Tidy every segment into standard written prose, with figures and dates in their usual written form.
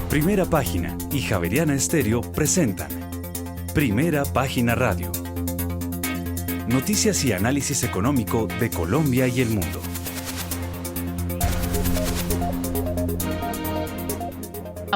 Primera Página y Javeriana Estéreo presentan Primera Página Radio. Noticias y análisis económico de Colombia y el mundo.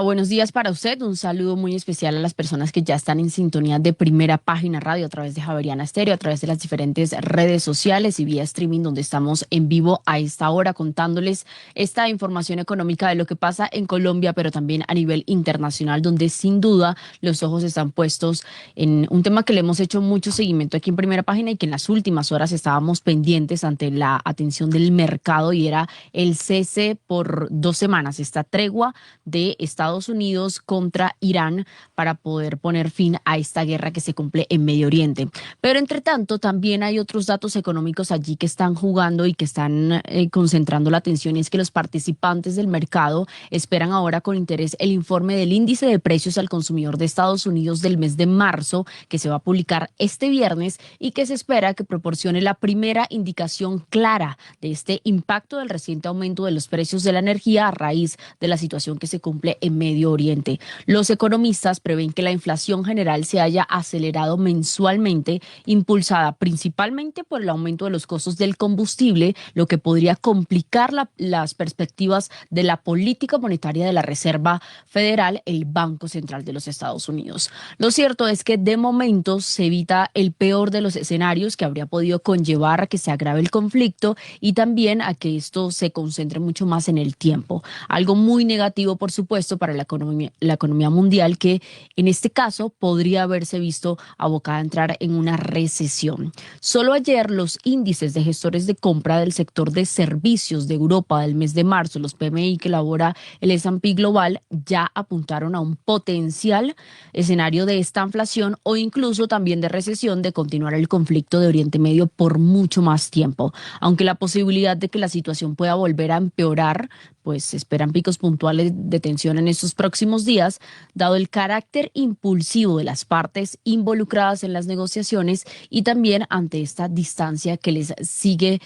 Buenos días para usted, un saludo muy especial a las personas que ya están en sintonía de Primera Página Radio a través de Javeriana Estéreo, a través de las diferentes redes sociales y vía streaming donde estamos en vivo a esta hora contándoles esta información económica de lo que pasa en Colombia, pero también a nivel internacional, donde sin duda los ojos están puestos en un tema que le hemos hecho mucho seguimiento aquí en Primera Página y que en las últimas horas estábamos pendientes ante la atención del mercado, y era el cese por 2 semanas, esta tregua de Estados Unidos contra Irán para poder poner fin a esta guerra que se cumple en Medio Oriente. Pero entre tanto también hay otros datos económicos allí que están jugando y que están concentrando la atención, y es que los participantes del mercado esperan ahora con interés el informe del índice de precios al consumidor de Estados Unidos del mes de marzo, que se va a publicar este viernes y que se espera que proporcione la primera indicación clara de este impacto del reciente aumento de los precios de la energía a raíz de la situación que se cumple en Medio Oriente. Los economistas prevén que la inflación general se haya acelerado mensualmente, impulsada principalmente por el aumento de los costos del combustible, lo que podría complicar las perspectivas de la política monetaria de la Reserva Federal, el Banco Central de los Estados Unidos. Lo cierto es que de momento se evita el peor de los escenarios que habría podido conllevar a que se agrave el conflicto y también a que esto se concentre mucho más en el tiempo. Algo muy negativo, por supuesto, para la economía mundial, que en este caso podría haberse visto abocada a entrar en una recesión. Solo ayer los índices de gestores de compra del sector de servicios de Europa del mes de marzo, los PMI que elabora el S&P Global, ya apuntaron a un potencial escenario de esta inflación o incluso también de recesión de continuar el conflicto de Oriente Medio por mucho más tiempo. Aunque la posibilidad de que la situación pueda volver a empeorar, pues se esperan picos puntuales de tensión en estos próximos días, dado el carácter impulsivo de las partes involucradas en las negociaciones y también ante esta distancia que les sigue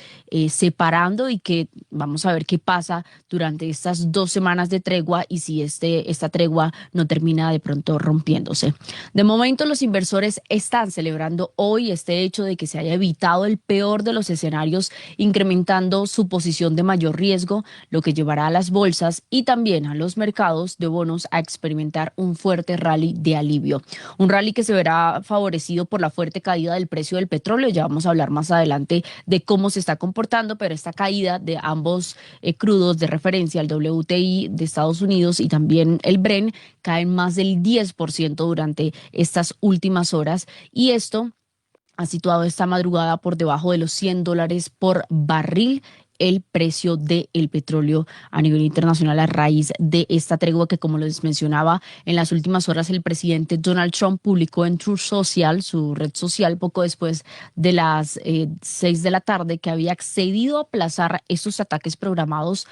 separando, y que vamos a ver qué pasa durante estas 2 semanas de tregua y si esta tregua no termina de pronto rompiéndose. De momento los inversores están celebrando hoy este hecho de que se haya evitado el peor de los escenarios, incrementando su posición de mayor riesgo, lo que llevará a las bolsas y también a los mercados de bonos a experimentar un fuerte rally de alivio. Un rally que se verá favorecido por la fuerte caída del precio del petróleo. Ya vamos a hablar más adelante de cómo se está comportando, pero esta caída de ambos crudos de referencia, el WTI de Estados Unidos y también el Brent, caen más del 10% durante estas últimas horas, y esto ha situado esta madrugada por debajo de los $100 por barril el precio del petróleo a nivel internacional a raíz de esta tregua que, como les mencionaba, en las últimas horas el presidente Donald Trump publicó en Truth Social, su red social, poco después de las 6 de la tarde, que había accedido a aplazar estos ataques programados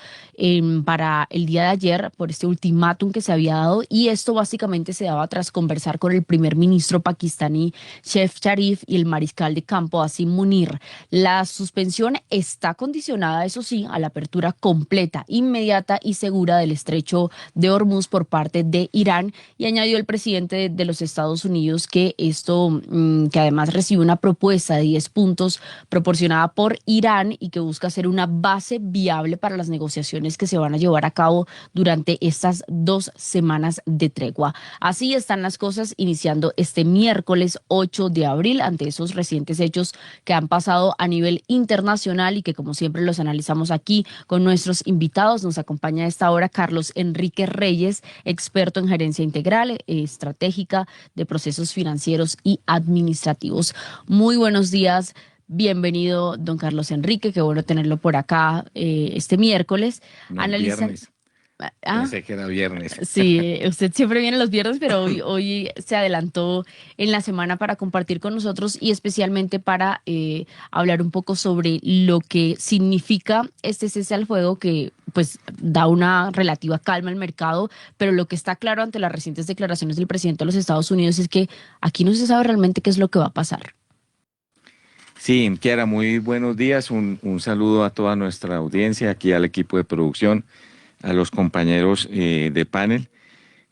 para el día de ayer por este ultimátum que se había dado, y esto básicamente se daba tras conversar con el primer ministro pakistaní Shehbaz Sharif y el mariscal de campo Asim Munir. La suspensión está condicionada, eso sí, a la apertura completa, inmediata y segura del estrecho de Hormuz por parte de Irán, y añadió el presidente de los Estados Unidos que esto, que además recibe una propuesta de 10 puntos proporcionada por Irán y que busca ser una base viable para las negociaciones que se van a llevar a cabo durante estas 2 semanas de tregua. Así están las cosas iniciando este miércoles 8 de abril ante esos recientes hechos que han pasado a nivel internacional y que, como siempre, los analizamos aquí con nuestros invitados. Nos acompaña a esta hora Carlos Enrique Reyes, experto en gerencia integral, estratégica de procesos financieros y administrativos. Muy buenos días. Bienvenido, don Carlos Enrique. Qué bueno tenerlo por acá este miércoles. No, viernes. Pensé que era viernes. Sí, usted siempre viene los viernes, pero hoy se adelantó en la semana para compartir con nosotros y especialmente para hablar un poco sobre lo que significa este cese al fuego, que pues da una relativa calma al mercado, pero lo que está claro ante las recientes declaraciones del presidente de los Estados Unidos es que aquí no se sabe realmente qué es lo que va a pasar. Sí, Kiara, muy buenos días. Un saludo a toda nuestra audiencia, aquí al equipo de producción, a los compañeros de panel.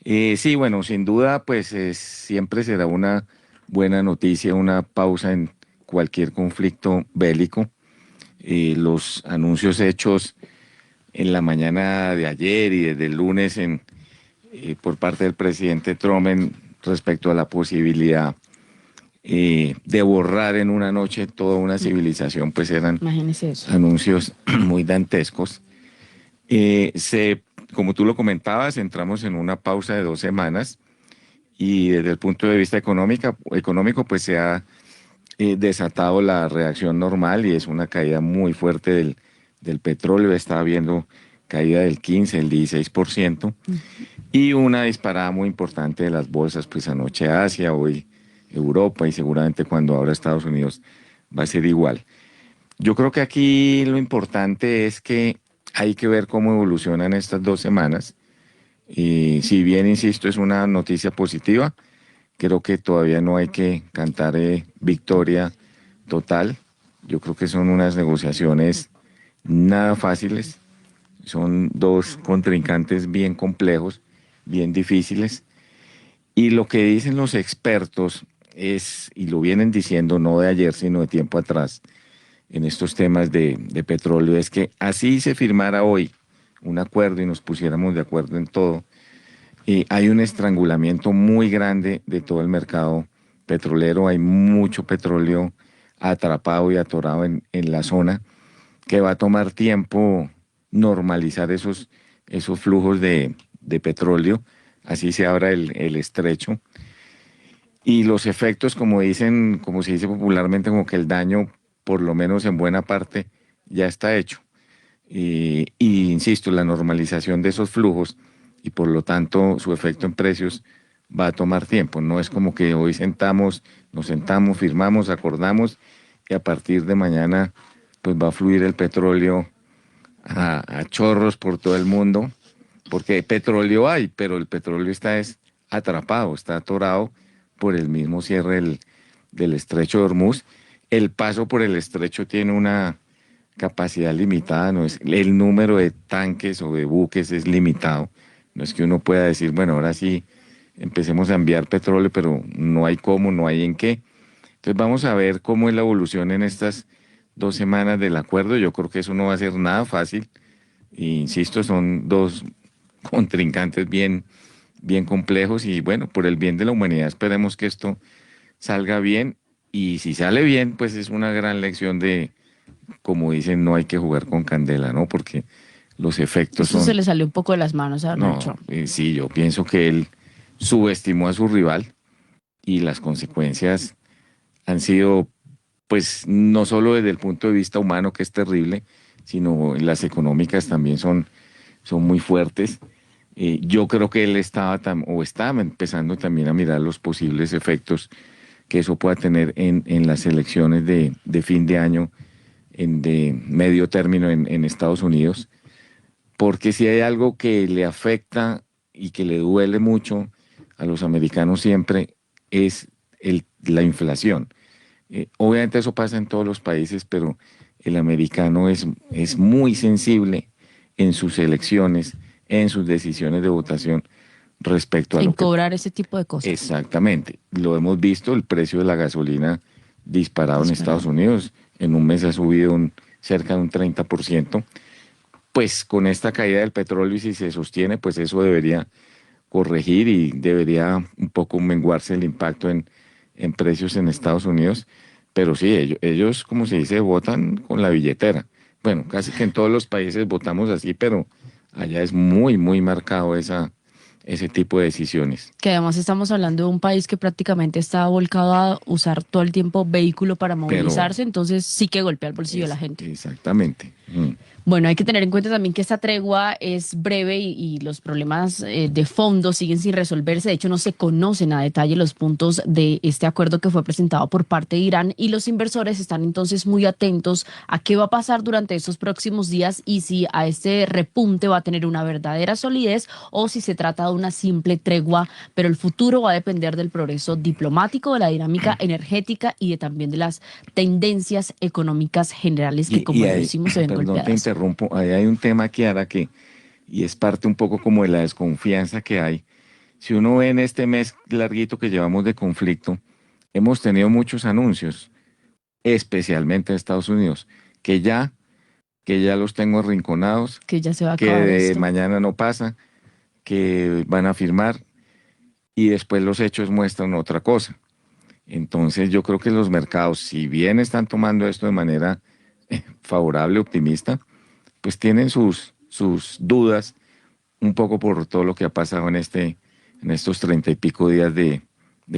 Sí, bueno, sin duda, pues siempre será una buena noticia, una pausa en cualquier conflicto bélico. Los anuncios hechos en la mañana de ayer y desde el lunes por parte del presidente Trump respecto a la posibilidad de borrar en una noche toda una civilización, pues eran Imagínese eso. anuncios muy dantescos. Eh, se, Como tú lo comentabas, entramos en una pausa de 2 semanas y desde el punto de vista económico pues se ha desatado la reacción normal y es una caída muy fuerte del petróleo. Está habiendo caída del 15, el 16% y una disparada muy importante de las bolsas, pues anoche Asia, hoy Europa y seguramente cuando abra Estados Unidos va a ser igual. Yo creo que aquí lo importante es que hay que ver cómo evolucionan estas 2 semanas. Y si bien, insisto, es una noticia positiva, creo que todavía no hay que cantar victoria total. Yo creo que son unas negociaciones nada fáciles. Son dos contrincantes bien complejos, bien difíciles. Y lo que dicen los expertos es, y lo vienen diciendo no de ayer, sino de tiempo atrás, en estos temas de petróleo, es que así se firmara hoy un acuerdo y nos pusiéramos de acuerdo en todo, hay un estrangulamiento muy grande de todo el mercado petrolero, hay mucho petróleo atrapado y atorado en la zona, que va a tomar tiempo normalizar esos flujos de petróleo, así se abra el estrecho. Y los efectos, como dicen, como se dice popularmente, como que el daño, por lo menos en buena parte, ya está hecho. Y insisto, la normalización de esos flujos y por lo tanto su efecto en precios va a tomar tiempo. No es como que hoy nos sentamos, firmamos, acordamos y a partir de mañana pues va a fluir el petróleo a chorros por todo el mundo, porque petróleo hay, pero el petróleo está atrapado, está atorado por el mismo cierre del estrecho de Hormuz. El paso por el estrecho tiene una capacidad limitada, no es, el número de tanques o de buques es limitado. No es que uno pueda decir, bueno, ahora sí empecemos a enviar petróleo, pero no hay cómo, no hay en qué. Entonces vamos a ver cómo es la evolución en estas 2 semanas del acuerdo. Yo creo que eso no va a ser nada fácil. E insisto, son dos contrincantes bien complejos y bueno, por el bien de la humanidad esperemos que esto salga bien y si sale bien, pues es una gran lección de, como dicen, no hay que jugar con candela, ¿no? Porque los efectos Eso se son, le salió un poco de las manos a Donald no, Trump. sí, yo pienso que él subestimó a su rival y las consecuencias han sido, pues, no solo desde el punto de vista humano, que es terrible, sino las económicas también son muy fuertes. Yo creo que él estaba empezando también a mirar los posibles efectos que eso pueda tener en las elecciones de fin de año, de medio término en Estados Unidos, porque si hay algo que le afecta y que le duele mucho a los americanos siempre es la inflación. Obviamente eso pasa en todos los países, pero el americano es muy sensible en sus elecciones, en sus decisiones de votación respecto a En lo que... cobrar ese tipo de cosas. Exactamente, lo hemos visto, el precio de la gasolina disparado en Estados Disparado. Unidos, en un mes ha subido cerca de un 30%, pues con esta caída del petróleo y si se sostiene, pues eso debería corregir y debería un poco menguarse el impacto en precios en Estados Unidos. Pero sí, ellos, como se dice, votan con la billetera. Bueno, casi que en todos los países votamos así, pero allá es muy marcado ese tipo de decisiones. Que además estamos hablando de un país que prácticamente está volcado a usar todo el tiempo vehículo para Pero movilizarse, entonces sí que golpea el bolsillo de la gente. exactamente. Bueno, hay que tener en cuenta también que esta tregua es breve y los problemas de fondo siguen sin resolverse. De hecho, no se conocen a detalle los puntos de este acuerdo que fue presentado por parte de Irán y los inversores están entonces muy atentos a qué va a pasar durante estos próximos días y si a este repunte va a tener una verdadera solidez o si se trata de una simple tregua, pero el futuro va a depender del progreso diplomático, de la dinámica energética y también de las tendencias económicas generales que, Y como lo ahí, decimos, se ven perdón, te golpeadas. interrumpo, ahí hay un tema, Kiara, y es parte un poco como de la desconfianza que hay. Si uno ve en este mes larguito que llevamos de conflicto, hemos tenido muchos anuncios, especialmente de Estados Unidos, que ya, que ya los tengo arrinconados, Que ya se va a que acabar de esto. mañana no pasa, que van a firmar y después los hechos muestran otra cosa. Entonces yo creo que los mercados, si bien están tomando esto de manera favorable, optimista, pues tienen sus dudas un poco por todo lo que ha pasado en estos 30 y pico días de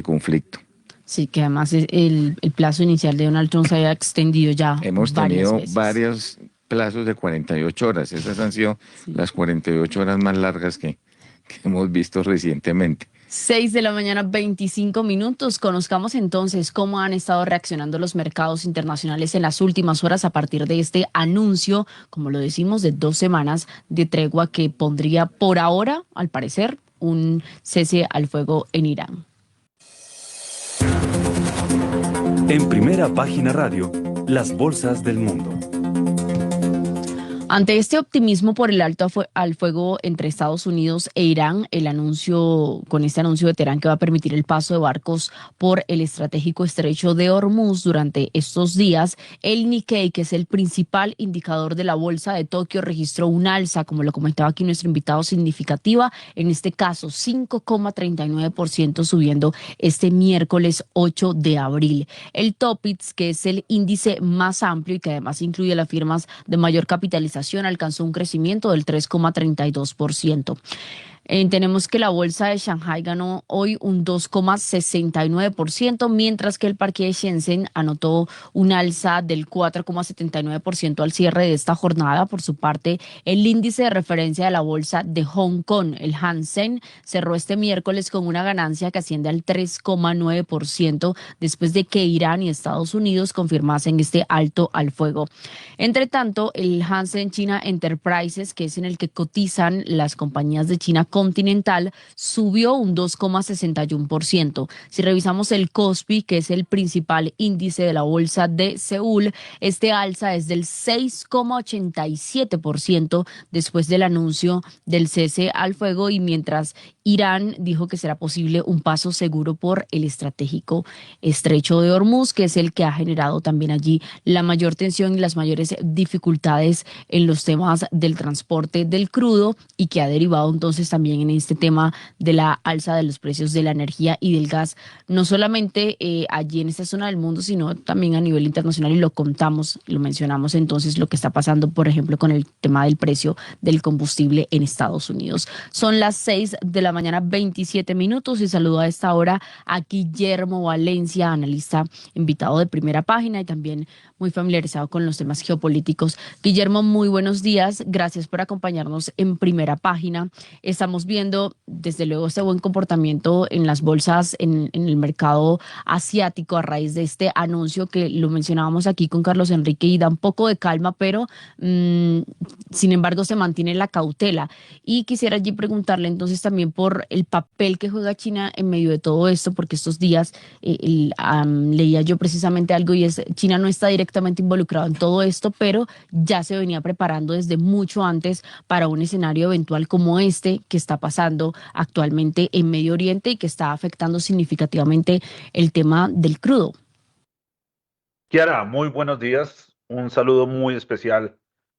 conflicto. Sí, que además el plazo inicial de Donald Trump se haya extendido ya Hemos varias tenido veces. varios plazos de 48 horas. Esas han sido Sí. las 48 horas más largas que hemos visto recientemente. 6 de la mañana, 25 minutos. Conozcamos entonces cómo han estado reaccionando los mercados internacionales en las últimas horas a partir de este anuncio, como lo decimos, de 2 semanas de tregua que pondría por ahora, al parecer, un cese al fuego en Irán. En Primera Página Radio, las bolsas del mundo. Ante este optimismo por el alto al fuego entre Estados Unidos e Irán, con este anuncio de Teherán que va a permitir el paso de barcos por el estratégico estrecho de Hormuz durante estos días, el Nikkei, que es el principal indicador de la bolsa de Tokio, registró un alza, como lo comentaba aquí nuestro invitado, significativa, en este caso 5,39% subiendo este miércoles 8 de abril. El Topix, que es el índice más amplio y que además incluye las firmas de mayor capitalización, alcanzó un crecimiento del 3,32%. Tenemos que la bolsa de Shanghai ganó hoy un 2,69%, mientras que el parque de Shenzhen anotó un alza del 4,79% al cierre de esta jornada. Por su parte, el índice de referencia de la bolsa de Hong Kong, el Hang Seng, cerró este miércoles con una ganancia que asciende al 3,9% después de que Irán y Estados Unidos confirmasen este alto al fuego. Entre tanto, el Hang Seng China Enterprises, que es en el que cotizan las compañías de China continental, subió un 2,61%. Si revisamos el Kospi, que es el principal índice de la bolsa de Seúl, este alza es del 6,87% después del anuncio del cese al fuego, y mientras Irán dijo que será posible un paso seguro por el estratégico estrecho de Hormuz, que es el que ha generado también allí la mayor tensión y las mayores dificultades en los temas del transporte del crudo, y que ha derivado entonces también en este tema de la alza de los precios de la energía y del gas, no solamente allí en esta zona del mundo, sino también a nivel internacional, y lo contamos, lo mencionamos entonces, lo que está pasando, por ejemplo, con el tema del precio del combustible en Estados Unidos. Son las 6 de la mañana, 27 minutos, y saludo a esta hora a Guillermo Valencia, analista invitado de Primera Página y también muy familiarizado con los temas geopolíticos. Guillermo, muy buenos días. Gracias por acompañarnos en Primera Página. Estamos viendo, desde luego, este buen comportamiento en las bolsas, en el mercado asiático, a raíz de este anuncio que lo mencionábamos aquí con Carlos Enrique, y da un poco de calma, pero sin embargo se mantiene la cautela. Y quisiera allí preguntarle entonces también por el papel que juega China en medio de todo esto, porque estos días leía yo precisamente algo, y es: China no está directamente involucrado en todo esto, pero ya se venía preparando desde mucho antes para un escenario eventual como este que está pasando actualmente en Medio Oriente y que está afectando significativamente el tema del crudo. Kiara, muy buenos días. Un saludo muy especial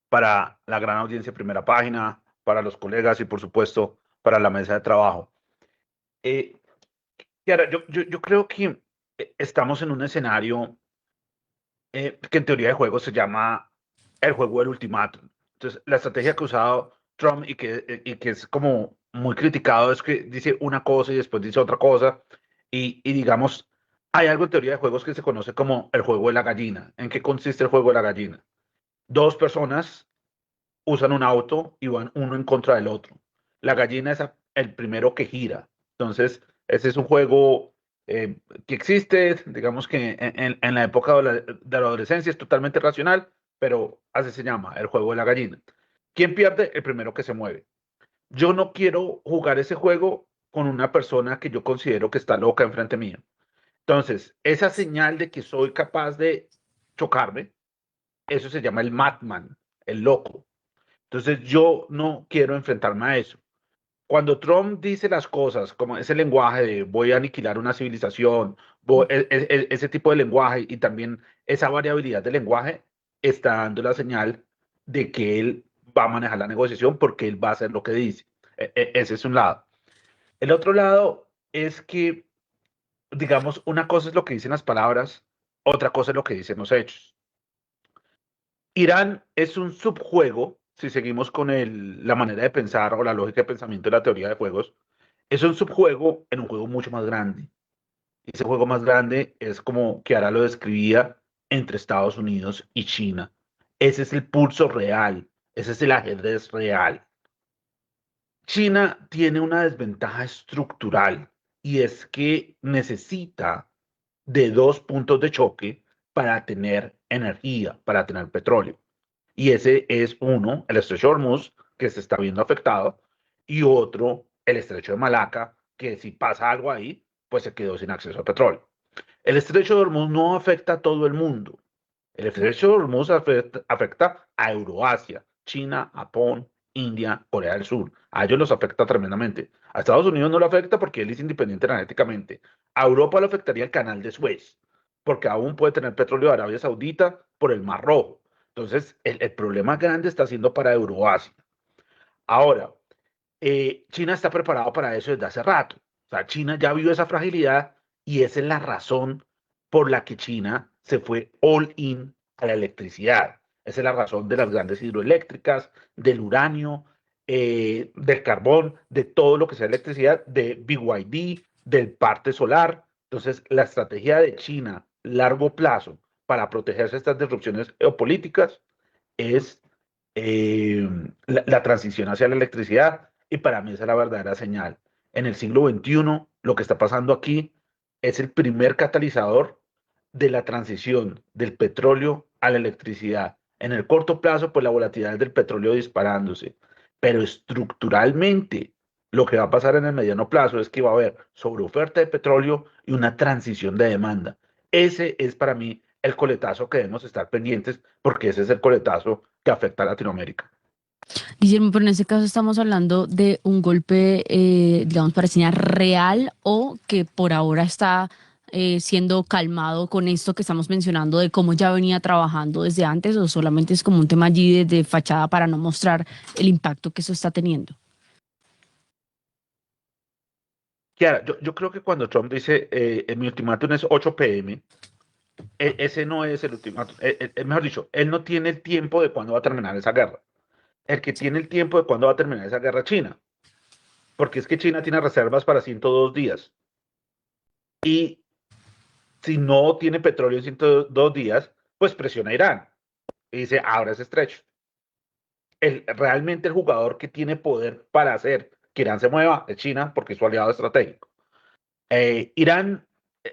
para la gran audiencia de Primera Página, para los colegas y, por supuesto, para la mesa de trabajo. Eh, Kiara, yo creo que estamos en un escenario que en teoría de juego se llama el juego del ultimátum. Entonces, la estrategia que ha usado Trump y que es como muy criticado es que dice una cosa y después dice otra cosa. Y digamos, hay algo en teoría de juegos que se conoce como el juego de la gallina. ¿En qué consiste el juego de la gallina? Dos personas usan un auto y van uno en contra del otro. La gallina es el primero que gira. Entonces, ese es un juego que existe, digamos que en la época de la adolescencia es totalmente racional, pero así se llama, el juego de la gallina. ¿Quién pierde? El primero que se mueve. Yo no quiero jugar ese juego con una persona que yo considero que está loca enfrente mío. Entonces, esa señal de que soy capaz de chocarme, eso se llama el madman, el loco. Entonces yo no quiero enfrentarme a eso. cuando Trump dice las cosas, como ese lenguaje de voy a aniquilar una civilización, ese tipo de lenguaje y también esa variabilidad de lenguaje, está dando la señal de que él va a manejar la negociación porque él va a hacer lo que dice. Ese es un lado. El otro lado es que, digamos, una cosa es lo que dicen las palabras, otra cosa es lo que dicen los hechos. Irán es un subjuego, si seguimos con la manera de pensar o la lógica de pensamiento de la teoría de juegos, es un subjuego en un juego mucho más grande. Y ese juego más grande es como Kiara lo describía entre Estados Unidos y China. Ese es el pulso real, ese es el ajedrez real. China tiene una desventaja estructural y es que necesita de dos puntos de choque para tener energía, para tener petróleo. Y ese es uno, el estrecho de Hormuz, que se está viendo afectado, y otro, el estrecho de Malaca, que si pasa algo ahí, pues se quedó sin acceso a petróleo. El estrecho de Hormuz no afecta a todo el mundo. El estrecho de Hormuz afecta a Euroasia, China, Japón, India, Corea del Sur. A ellos los afecta tremendamente. A Estados Unidos no lo afecta porque él es independiente energéticamente. A Europa lo afectaría el canal de Suez, porque aún puede tener petróleo de Arabia Saudita por el Mar Rojo. Entonces, el problema grande está siendo para Euroasia. Ahora, China está preparado para eso desde hace rato. O sea, China ya vio esa fragilidad y esa es la razón por la que China se fue all in a la electricidad. Esa es la razón de las grandes hidroeléctricas, del uranio, del carbón, de todo lo que sea electricidad, de BYD, del parte solar. Entonces, la estrategia de China largo plazo para protegerse de estas disrupciones geopolíticas es la transición hacia la electricidad y para mí esa es la verdadera señal. En el siglo XXI, lo que está pasando aquí es el primer catalizador de la transición del petróleo a la electricidad. En el corto plazo, pues la volatilidad del petróleo disparándose, pero estructuralmente lo que va a pasar en el mediano plazo es que va a haber sobreoferta de petróleo y una transición de demanda. Ese es para mí el coletazo que debemos estar pendientes porque ese es el coletazo que afecta a Latinoamérica. Guillermo, pero en este caso estamos hablando de un golpe, digamos, parecía real o que por ahora está siendo calmado con esto que estamos mencionando de cómo ya venía trabajando desde antes o solamente es como un tema allí de fachada para no mostrar el impacto que eso está teniendo. Kiara, yo creo que cuando Trump dice mi ultimátum es 8 p.m., ese no es el ultimátum. Mejor dicho, él no tiene el tiempo de cuándo va a terminar esa guerra. El que tiene el tiempo de cuándo va a terminar esa guerra es China, porque es que China tiene reservas para 102 días. Y si no tiene petróleo en 102 días, pues presiona a Irán y dice, ahora es estrecho. Realmente el jugador que tiene poder para hacer que Irán se mueva es China, porque es su aliado estratégico. Irán,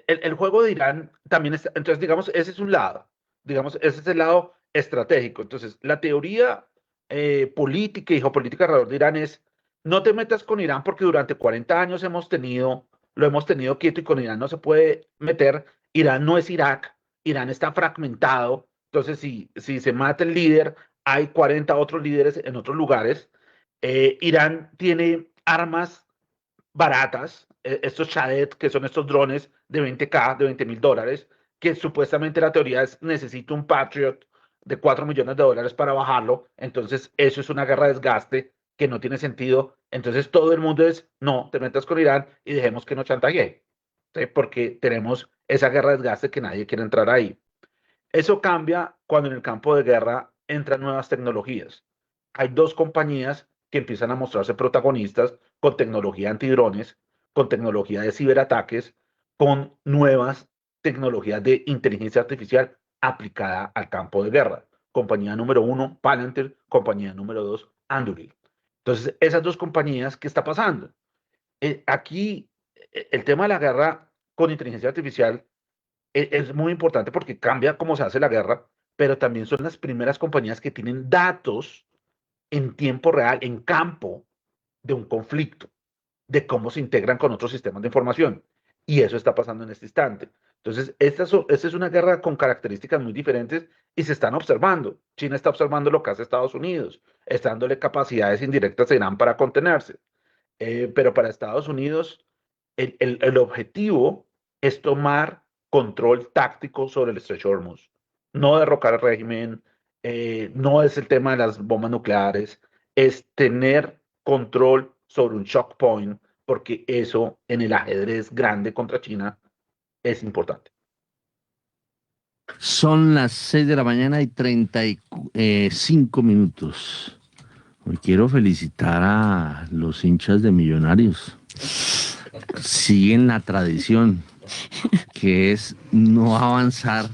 el juego de Irán también está, entonces digamos, ese es un lado, digamos, ese es el lado estratégico. Entonces, la teoría política y geopolítica alrededor de Irán es, no te metas con Irán porque durante 40 años lo hemos tenido quieto y con Irán no se puede meter. Irán no es Irak, Irán está fragmentado, entonces si se mata el líder, hay 40 otros líderes en otros lugares. Irán tiene armas baratas, estos Shahed, que son estos drones de 20K, de $20,000, que supuestamente la teoría es necesito un Patriot de $4 millones para bajarlo, entonces eso es una guerra de desgaste que no tiene sentido, entonces todo el mundo es, no, te metas con Irán y dejemos que nos chantajee, ¿sí? Porque tenemos esa guerra de desgaste que nadie quiere entrar ahí. Eso cambia cuando en el campo de guerra entran nuevas tecnologías. Hay dos compañías que empiezan a mostrarse protagonistas con tecnología antidrones, con tecnología de ciberataques, con nuevas tecnologías de inteligencia artificial aplicada al campo de guerra. Compañía número uno, Palantir, compañía número dos, Anduril. Entonces, esas dos compañías, ¿qué está pasando? Aquí, el tema de la guerra con inteligencia artificial es muy importante porque cambia cómo se hace la guerra, pero también son las primeras compañías que tienen datos en tiempo real, en campo de un conflicto, de cómo se integran con otros sistemas de información. Y eso está pasando en este instante. Entonces, esta es una guerra con características muy diferentes y se están observando. China está observando lo que hace Estados Unidos, está dándole capacidades indirectas a Irán para contenerse. pero para Estados Unidos el objetivo es tomar control táctico sobre el estrecho de Hormuz, no derrocar el régimen, no es el tema de las bombas nucleares, es tener control sobre un shock point, porque eso en el ajedrez grande contra China es importante. Son las 6 de la mañana y 35 minutos. Hoy quiero felicitar a los hinchas de Millonarios. Siguen la tradición, que es no avanzar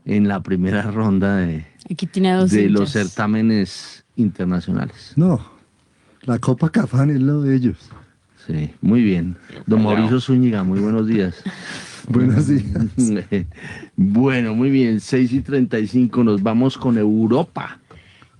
en la primera ronda Aquí tiene dos de hinchas. los certámenes internacionales. No, la Copa Cafán es lo de ellos. Sí, muy bien. Don Mauricio Zúñiga, muy buenos días. Buenos días. Bueno, muy bien, 6:35, nos vamos con Europa.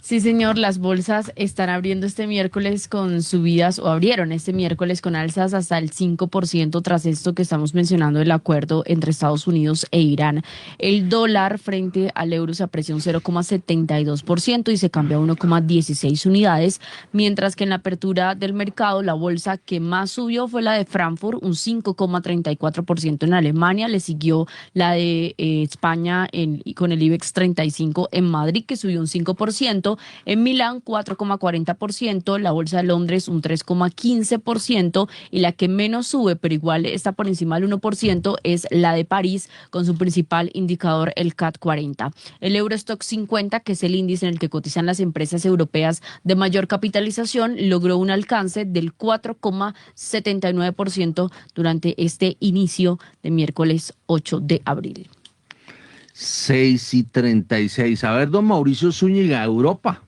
Sí, señor, las bolsas están abriendo este miércoles con subidas, o abrieron este miércoles con alzas hasta el 5% tras esto que estamos mencionando, el acuerdo entre Estados Unidos e Irán. El dólar frente al euro se apreció un 0,72% y se cambió a 1,16 unidades, mientras que en la apertura del mercado la bolsa que más subió fue la de Frankfurt, un 5,34% en Alemania, le siguió la de España con el IBEX 35 en Madrid, que subió un 5%, en Milán 4,40%, la bolsa de Londres un 3,15% y la que menos sube, pero igual está por encima del 1%, es la de París con su principal indicador, el CAC 40. El Eurostoxx 50, que es el índice en el que cotizan las empresas europeas de mayor capitalización, logró un alcance del 4,79% durante este inicio de miércoles 8 de abril. 6:36. A ver, don Mauricio Zúñiga, Europa.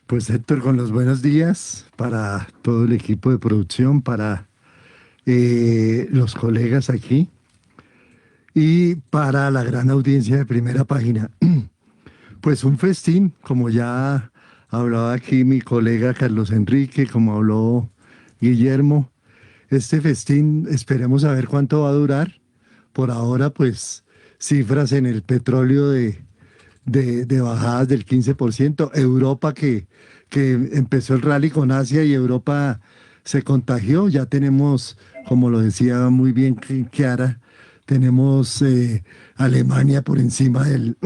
Pues Héctor, con los buenos días para todo el equipo de producción, para los colegas aquí y para la gran audiencia de Primera Página. Pues un festín, como ya hablaba aquí mi colega Carlos Enrique, como habló Guillermo. Este festín, esperemos a ver cuánto va a durar. Por ahora, pues cifras en el petróleo de bajadas del 15%. Europa que empezó el rally con Asia y Europa se contagió. Ya tenemos, como lo decía muy bien Kiara, tenemos Alemania por encima del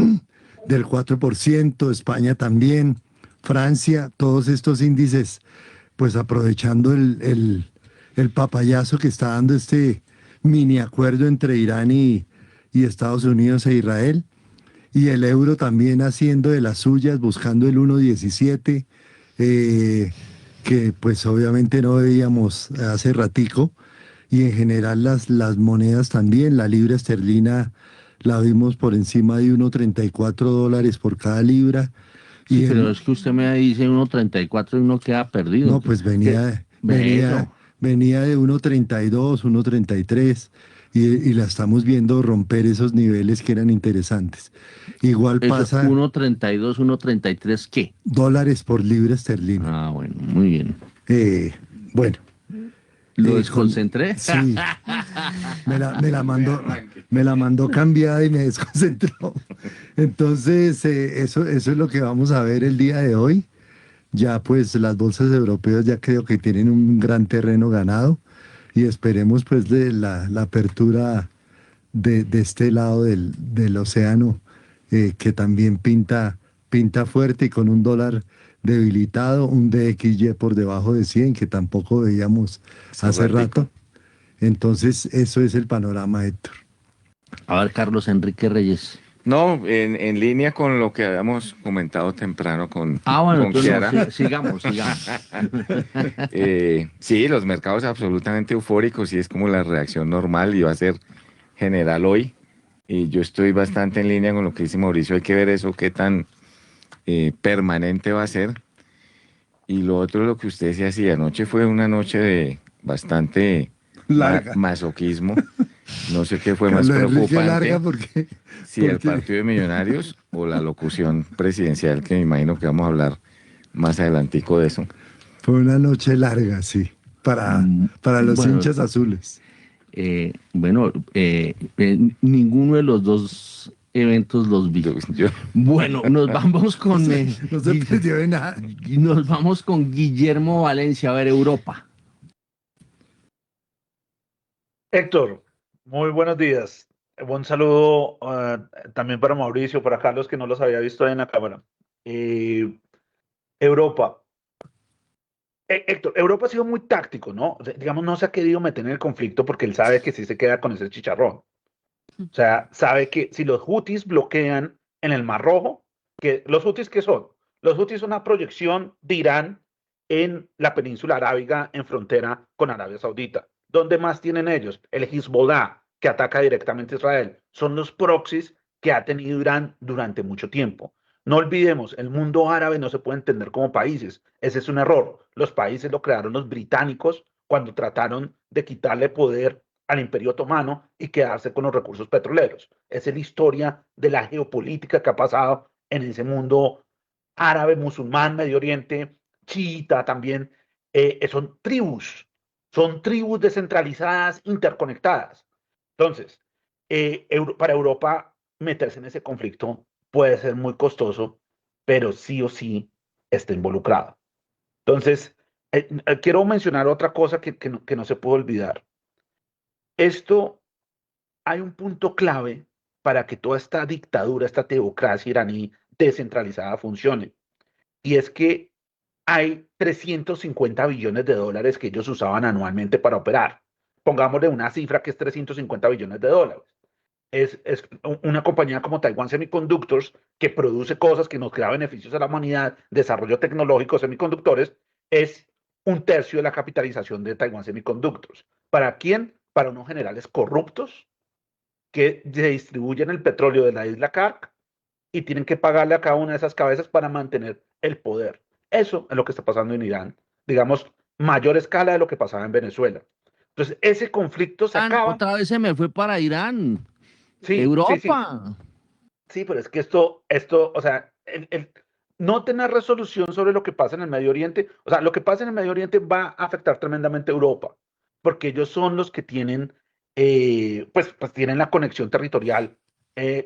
4%, España también, Francia, todos estos índices, pues aprovechando el papayazo que está dando este mini acuerdo entre Irán y Estados Unidos e Israel, y el euro también haciendo de las suyas, buscando el 1,17, que pues obviamente no veíamos hace ratico, y en general las monedas también. La libra esterlina la vimos por encima de $1,34 por cada libra. Sí, pero es que usted me dice 1.34 y uno queda perdido. No, pues venía de 1.32, 1.33 y la estamos viendo romper esos niveles que eran interesantes. Igual eso, pasa 1.32, 1.33, ¿qué? dólares por libra esterlina. Ah, bueno, muy bien. Bueno. ¿Lo desconcentré? Sí. Me la mandó cambiada y me desconcentró. Entonces, eso es lo que vamos a ver el día de hoy. Ya pues las bolsas europeas ya creo que tienen un gran terreno ganado y esperemos pues de la apertura de este lado del océano, que también pinta fuerte y con un dólar debilitado, un DXY por debajo de 100, que tampoco veíamos hace rato. Entonces, eso es el panorama, Héctor. A ver, Carlos Enrique Reyes. No, en línea con lo que habíamos comentado temprano con Kiara. No, sigamos. Sí, los mercados absolutamente eufóricos y es como la reacción normal y va a ser general hoy. Y yo estoy bastante en línea con lo que dice Mauricio, hay que ver eso, qué tan permanente va a ser. Y lo otro, lo que usted decía, sí, anoche fue una noche de bastante masoquismo. No sé qué fue más preocupante, si el partido de Millonarios o la locución presidencial, que me imagino que vamos a hablar más adelantico de eso. Fue una noche larga, sí, para los hinchas azules. Ninguno de los dos eventos los vi. Bueno, nos vamos con... no se perdió de nada. Nos vamos con Guillermo Valencia, a ver, Europa. Héctor, muy buenos días. Un saludo también para Mauricio, para Carlos, que no los había visto ahí en la cámara. Eh, Europa. Héctor, Europa ha sido muy táctico, ¿no? O sea, digamos, no se ha querido meter en el conflicto porque él sabe que sí se queda con ese chicharrón. O sea, sabe que si los Houthis bloquean en el Mar Rojo, que los Houthis, ¿qué son? Los Houthis son una proyección de Irán en la península arábiga en frontera con Arabia Saudita. ¿Dónde más tienen ellos? El Hezbollah, que ataca directamente a Israel. Son los proxies que ha tenido Irán durante mucho tiempo. No olvidemos, el mundo árabe no se puede entender como países. Ese es un error. Los países lo crearon los británicos cuando trataron de quitarle poder al Imperio Otomano y quedarse con los recursos petroleros. Esa es la historia de la geopolítica que ha pasado en ese mundo árabe, musulmán, Medio Oriente, chiita también. Son tribus descentralizadas, interconectadas. Entonces, para Europa meterse en ese conflicto puede ser muy costoso, pero sí o sí está involucrado. Entonces, quiero mencionar otra cosa que no se puede olvidar. Esto, hay un punto clave para que toda esta dictadura, esta teocracia iraní descentralizada funcione. Y es que hay 350 billones de dólares que ellos usaban anualmente para operar. Pongámosle una cifra que es 350 billones de dólares. Es una compañía como Taiwan Semiconductors que produce cosas que nos crea beneficios a la humanidad, desarrollo tecnológico, semiconductores, es un tercio de la capitalización de Taiwan Semiconductors. ¿Para quién? Para unos generales corruptos que se distribuyen el petróleo de la isla Kark y tienen que pagarle a cada una de esas cabezas para mantener el poder. Eso es lo que está pasando en Irán. Digamos, mayor escala de lo que pasaba en Venezuela. Entonces, ese conflicto se acaba. Otra vez se me fue para Irán. Sí, sí, sí. Europa. Sí, pero es que o sea, no tener resolución sobre lo que pasa en el Medio Oriente, o sea, lo que pasa en el Medio Oriente va a afectar tremendamente a Europa, porque ellos son los que tienen, pues tienen la conexión territorial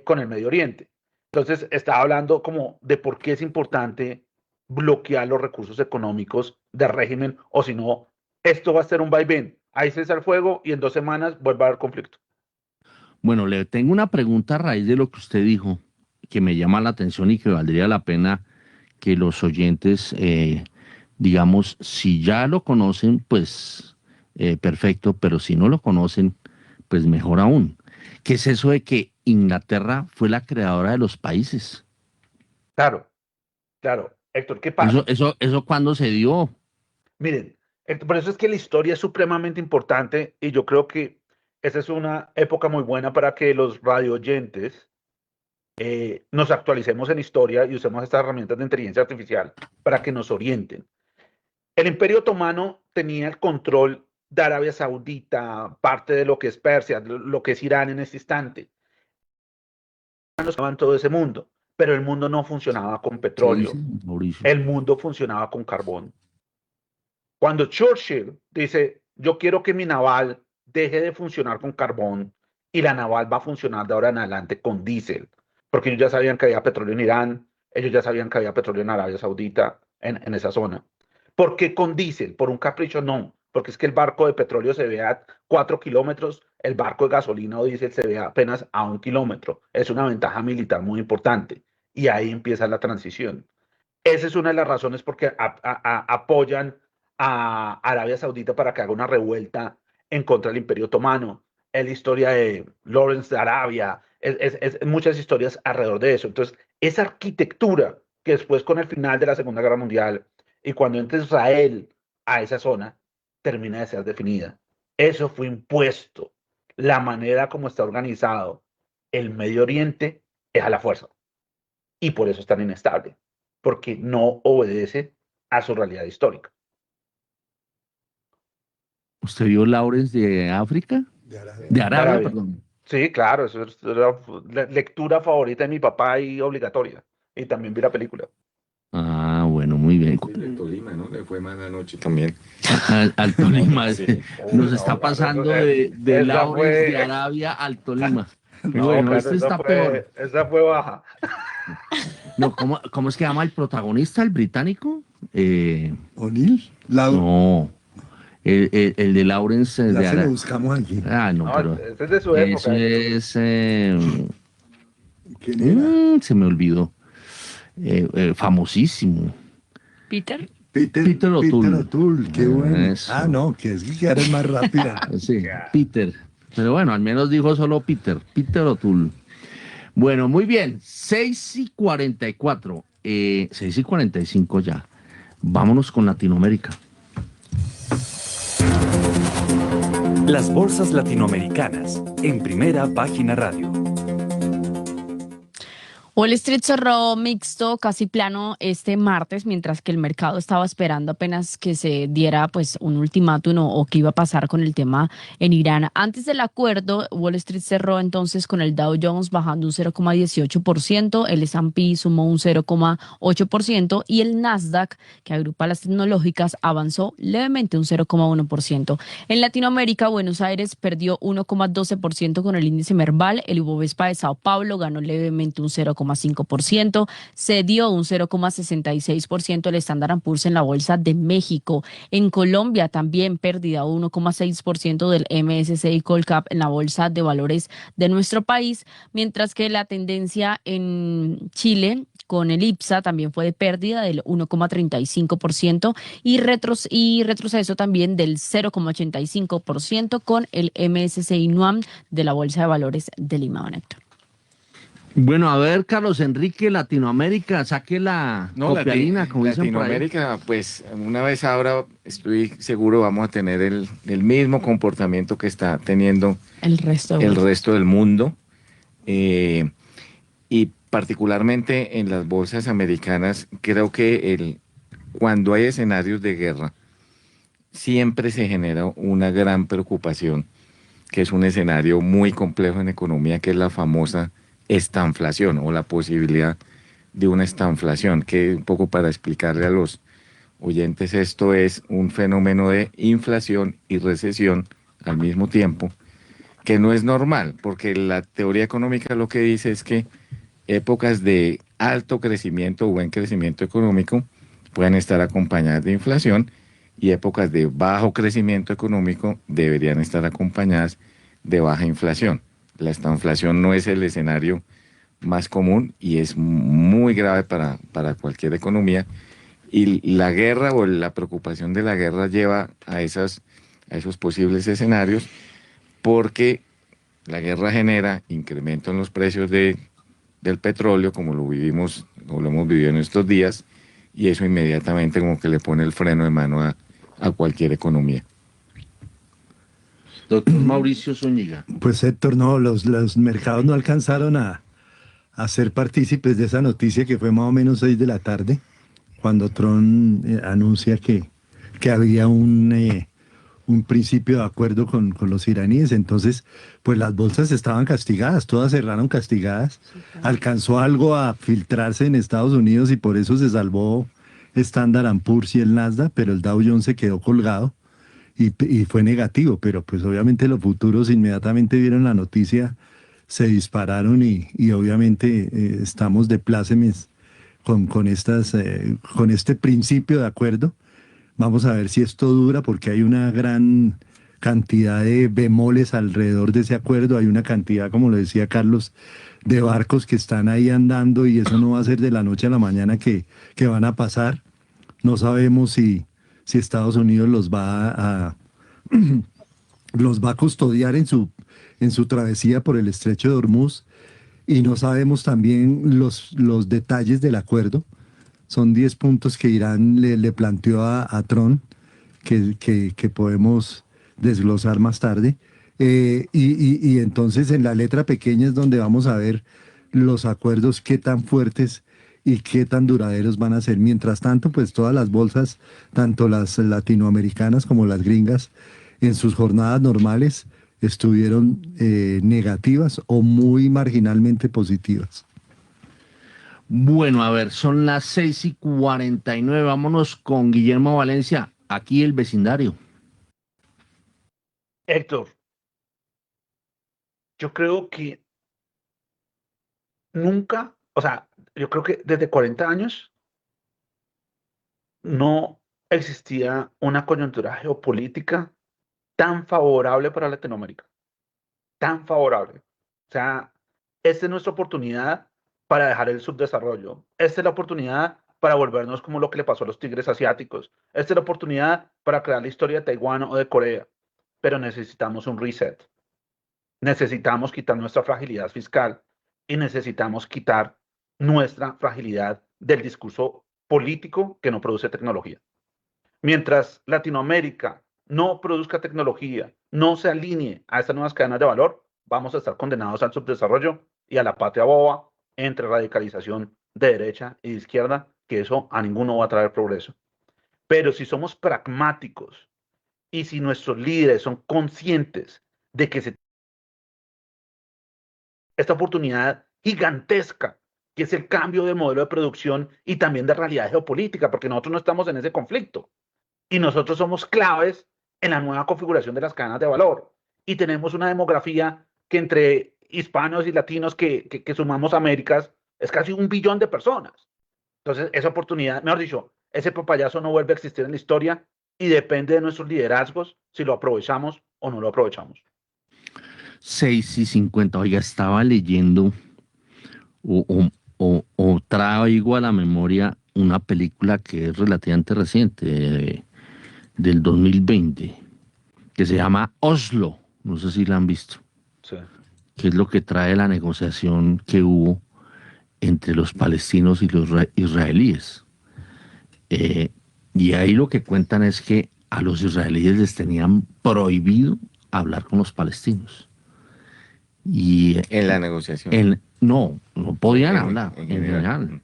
con el Medio Oriente. Entonces, estaba hablando como de por qué es importante bloquear los recursos económicos del régimen, o si no, esto va a ser un vaivén. Ahí cesa el fuego y en 2 semanas vuelve a haber conflicto. Bueno, le tengo una pregunta a raíz de lo que usted dijo, que me llama la atención y que valdría la pena que los oyentes, digamos, si ya lo conocen, pues perfecto, pero si no lo conocen, pues mejor aún. ¿Qué es eso de que Inglaterra fue la creadora de los países? Claro, claro. Héctor, ¿qué ¿Eso, pasa? eso, eso cuándo se dio? Miren, por eso es que la historia es supremamente importante y yo creo que esa es una época muy buena para que los radio oyentes nos actualicemos en historia y usemos estas herramientas de inteligencia artificial para que nos orienten. El Imperio Otomano tenía el control de Arabia Saudita, parte de lo que es Persia, lo que es Irán en este instante. Estaban todo ese mundo, pero el mundo no funcionaba con ¿Qué dice petróleo, Mauricio? el mundo funcionaba con carbón. Cuando Churchill dice, yo quiero que mi naval deje de funcionar con carbón y la naval va a funcionar de ahora en adelante con diésel, porque ellos ya sabían que había petróleo en Irán, ellos ya sabían que había petróleo en Arabia Saudita, en esa zona. ¿Por qué con diésel? ¿Por un capricho? No, porque es que el barco de petróleo se ve a 4 kilómetros, el barco de gasolina o diésel se ve apenas a 1 kilómetro. Es una ventaja militar muy importante y ahí empieza la transición. Esa es una de las razones por qué apoyan a Arabia Saudita para que haga una revuelta en contra del Imperio Otomano. Es la historia de Lawrence de Arabia, es muchas historias alrededor de eso. Entonces, esa arquitectura que después con el final de la Segunda Guerra Mundial y cuando entra Israel a esa zona, termina de ser definida. Eso fue impuesto. La manera como está organizado el Medio Oriente es a la fuerza y por eso es tan inestable, porque no obedece a su realidad histórica. ¿Usted vio Lawrence de África? De Arabia. De Arabia, Arabia. perdón. Sí, claro, eso es la lectura favorita de mi papá y obligatoria. Y también vi la película. Ah, bueno, muy bien. De Tolima, ¿no? Le fue mal anoche también. Al Tolima. Sí. Nos No, está claro, pasando de esa Lawrence de fue, Arabia al Tolima. no, Bueno, claro, este está peor. esa fue baja. No, ¿cómo es que llama el protagonista, el británico? ¿O'Neill? No, El de Lawrence Ya de se lo Ara. buscamos aquí. Ah, no, No, pero este es de su eso época. es. ¿Quién era? Se me olvidó. Famosísimo. Peter. Peter Peter O'Toole. O'Toole, qué bueno. Ah, Eso. no, que es que ahora es más rápida. Sí, Peter. Pero bueno, al menos dijo solo Peter. Peter O'Toole. Bueno, muy bien. 6:44. 6:45 ya. Vámonos con Latinoamérica. Las bolsas latinoamericanas en Primera Página Radio. Wall Street cerró mixto, casi plano este martes, mientras que el mercado estaba esperando apenas que se diera pues un ultimátum o qué iba a pasar con el tema en Irán. Antes del acuerdo, Wall Street cerró entonces con el Dow Jones bajando un 0,18%, el S&P sumó un 0,8% y el Nasdaq, que agrupa las tecnológicas, avanzó levemente un 0,1%. En Latinoamérica, Buenos Aires perdió 1,12% con el índice Merval, el Ibovespa de Sao Paulo ganó levemente un 0,5%, cedió un 0,66% el Standard & Poor's en la Bolsa de México. En Colombia también pérdida 1,6% del MSCI Colcap en la Bolsa de Valores de nuestro país, mientras que la tendencia en Chile con el IPSA también fue de pérdida del 1,35% y retroceso también del 0,85% con el MSCI NUAM de la Bolsa de Valores de Lima. Don Héctor. Bueno, a ver, Carlos Enrique, Latinoamérica, saque la No, copialina, como dicen por ahí. Latinoamérica, pues una vez ahora estoy seguro vamos a tener el mismo comportamiento que está teniendo El resto. el resto del mundo. Y particularmente en las bolsas americanas, creo que cuando hay escenarios de guerra, siempre se genera una gran preocupación, que es un escenario muy complejo en economía, que es la famosa estanflación o la posibilidad de una estanflación, que un poco para explicarle a los oyentes, esto es un fenómeno de inflación y recesión al mismo tiempo, que no es normal, porque la teoría económica lo que dice es que épocas de alto crecimiento o buen crecimiento económico pueden estar acompañadas de inflación y épocas de bajo crecimiento económico deberían estar acompañadas de baja inflación. La estanflación no es el escenario más común y es muy grave para cualquier economía. Y la guerra o la preocupación de la guerra lleva a esos posibles escenarios porque la guerra genera incremento en los precios del petróleo, como lo vivimos o lo hemos vivido en estos días, y eso inmediatamente como que le pone el freno de mano a cualquier economía. Doctor Mauricio Zúñiga. Pues Héctor, no, los mercados no alcanzaron a ser partícipes de esa noticia que fue más o menos 6 de la tarde, cuando Trump anuncia que había un principio de acuerdo con los iraníes. Entonces, pues las bolsas estaban castigadas, todas cerraron castigadas. Sí, claro. Alcanzó algo a filtrarse en Estados Unidos y por eso se salvó Standard & Poor's y el Nasdaq, pero el Dow Jones se quedó colgado y fue negativo. Pero pues obviamente los futuros inmediatamente vieron la noticia, se dispararon y obviamente estamos de plácemes con este principio de acuerdo. Vamos a ver si esto dura porque hay una gran cantidad de bemoles alrededor de ese acuerdo. Hay una cantidad, como lo decía Carlos, de barcos que están ahí andando y eso no va a ser de la noche a la mañana que van a pasar. No sabemos si Estados Unidos los va a custodiar en su travesía por el estrecho de Hormuz y no sabemos también los detalles del acuerdo. Son 10 puntos que Irán le planteó a Trump que podemos desglosar más tarde. Y entonces en la letra pequeña es donde vamos a ver los acuerdos, qué tan fuertes y qué tan duraderos van a ser. Mientras tanto, pues todas las bolsas, tanto las latinoamericanas como las gringas, en sus jornadas normales estuvieron negativas o muy marginalmente positivas. Bueno, a ver, son las 6:49. Vámonos con Guillermo Valencia, aquí el vecindario. Héctor, yo creo que nunca, o sea, yo creo que desde 40 años no existía una coyuntura geopolítica tan favorable para Latinoamérica, tan favorable. O sea, esta es nuestra oportunidad para dejar el subdesarrollo. Esta es la oportunidad para volvernos como lo que le pasó a los tigres asiáticos. Esta es la oportunidad para crear la historia de Taiwán o de Corea. Pero necesitamos un reset. Necesitamos quitar nuestra fragilidad fiscal y necesitamos quitar nuestra fragilidad del discurso político que no produce tecnología. Mientras Latinoamérica no produzca tecnología, no se alinee a estas nuevas cadenas de valor, vamos a estar condenados al subdesarrollo y a la patria boba entre radicalización de derecha y de izquierda, que eso a ninguno va a traer progreso. Pero si somos pragmáticos y si nuestros líderes son conscientes de que esta oportunidad gigantesca, que es el cambio de modelo de producción y también de realidad geopolítica, porque nosotros no estamos en ese conflicto y nosotros somos claves en la nueva configuración de las cadenas de valor y tenemos una demografía que entre hispanos y latinos que sumamos Américas es casi 1 billón de personas. Entonces, esa oportunidad, mejor dicho, ese papayazo no vuelve a existir en la historia y depende de nuestros liderazgos si lo aprovechamos o no lo aprovechamos. 6:50. Oiga, estaba leyendo o traigo a la memoria una película que es relativamente reciente, del 2020, que se llama Oslo. No sé si la han visto. Sí. Que es lo que trae la negociación que hubo entre los palestinos y los israelíes. Y ahí lo que cuentan es que a los israelíes les tenían prohibido hablar con los palestinos. Y En la negociación. no podían hablar en general.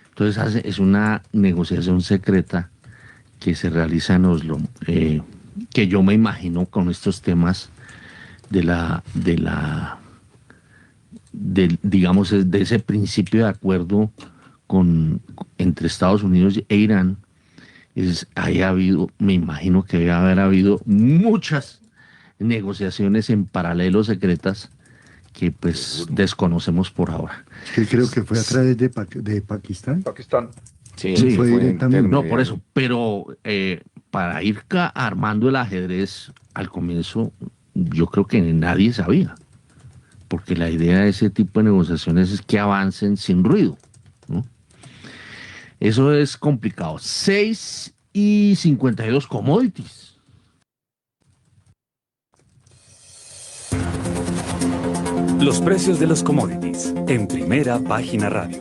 Entonces es una negociación secreta que se realiza en Oslo, que yo me imagino con estos temas digamos, de ese principio de acuerdo entre Estados Unidos e Irán. Me imagino que debe haber habido muchas negociaciones en paralelo secretas que pues desconocemos por ahora. Que creo que fue a través de Pakistán. Pakistán. Sí, fue directamente. No, por eso, pero para ir armando el ajedrez al comienzo, yo creo que nadie sabía, porque la idea de ese tipo de negociaciones es que avancen sin ruido, ¿no? Eso es complicado. 6:52, commodities. Los precios de los commodities en Primera Página Radio.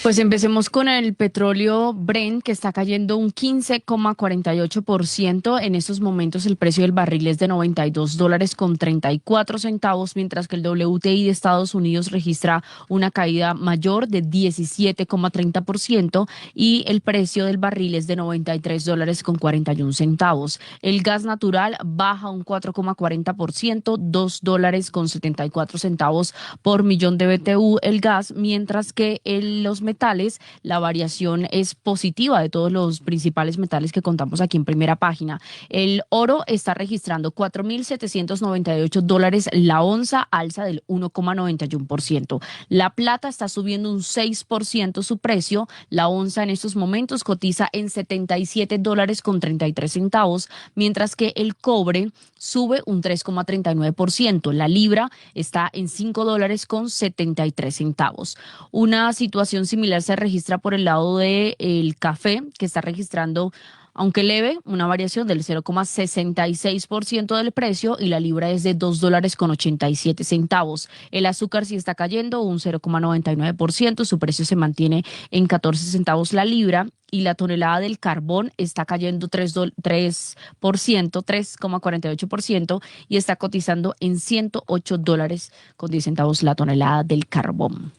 Pues empecemos con el petróleo Brent, que está cayendo un 15,48%. En estos momentos el precio del barril es de $92.34, mientras que el WTI de Estados Unidos registra una caída mayor de 17,30% y el precio del barril es de $93.41. El gas natural baja un 4,40%, $2.74 por millón de BTU el gas, mientras que los metales, la variación es positiva de todos los principales metales que contamos aquí en Primera Página. El oro está registrando $4.798 la onza, alza del 1,91%. La plata está subiendo un 6% su precio. La onza en estos momentos cotiza en $77.33, mientras que el cobre sube un 3,39%. La libra está en $5.73. Una situación similar se registra por el lado del café, que está registrando, aunque leve, una variación del 0,66% del precio, y la libra es de $2.87. El azúcar sí está cayendo un 0,99%, su precio se mantiene en 14 centavos la libra, y la tonelada del carbón está cayendo 3,48%, y está cotizando en $108.10 la tonelada del carbón.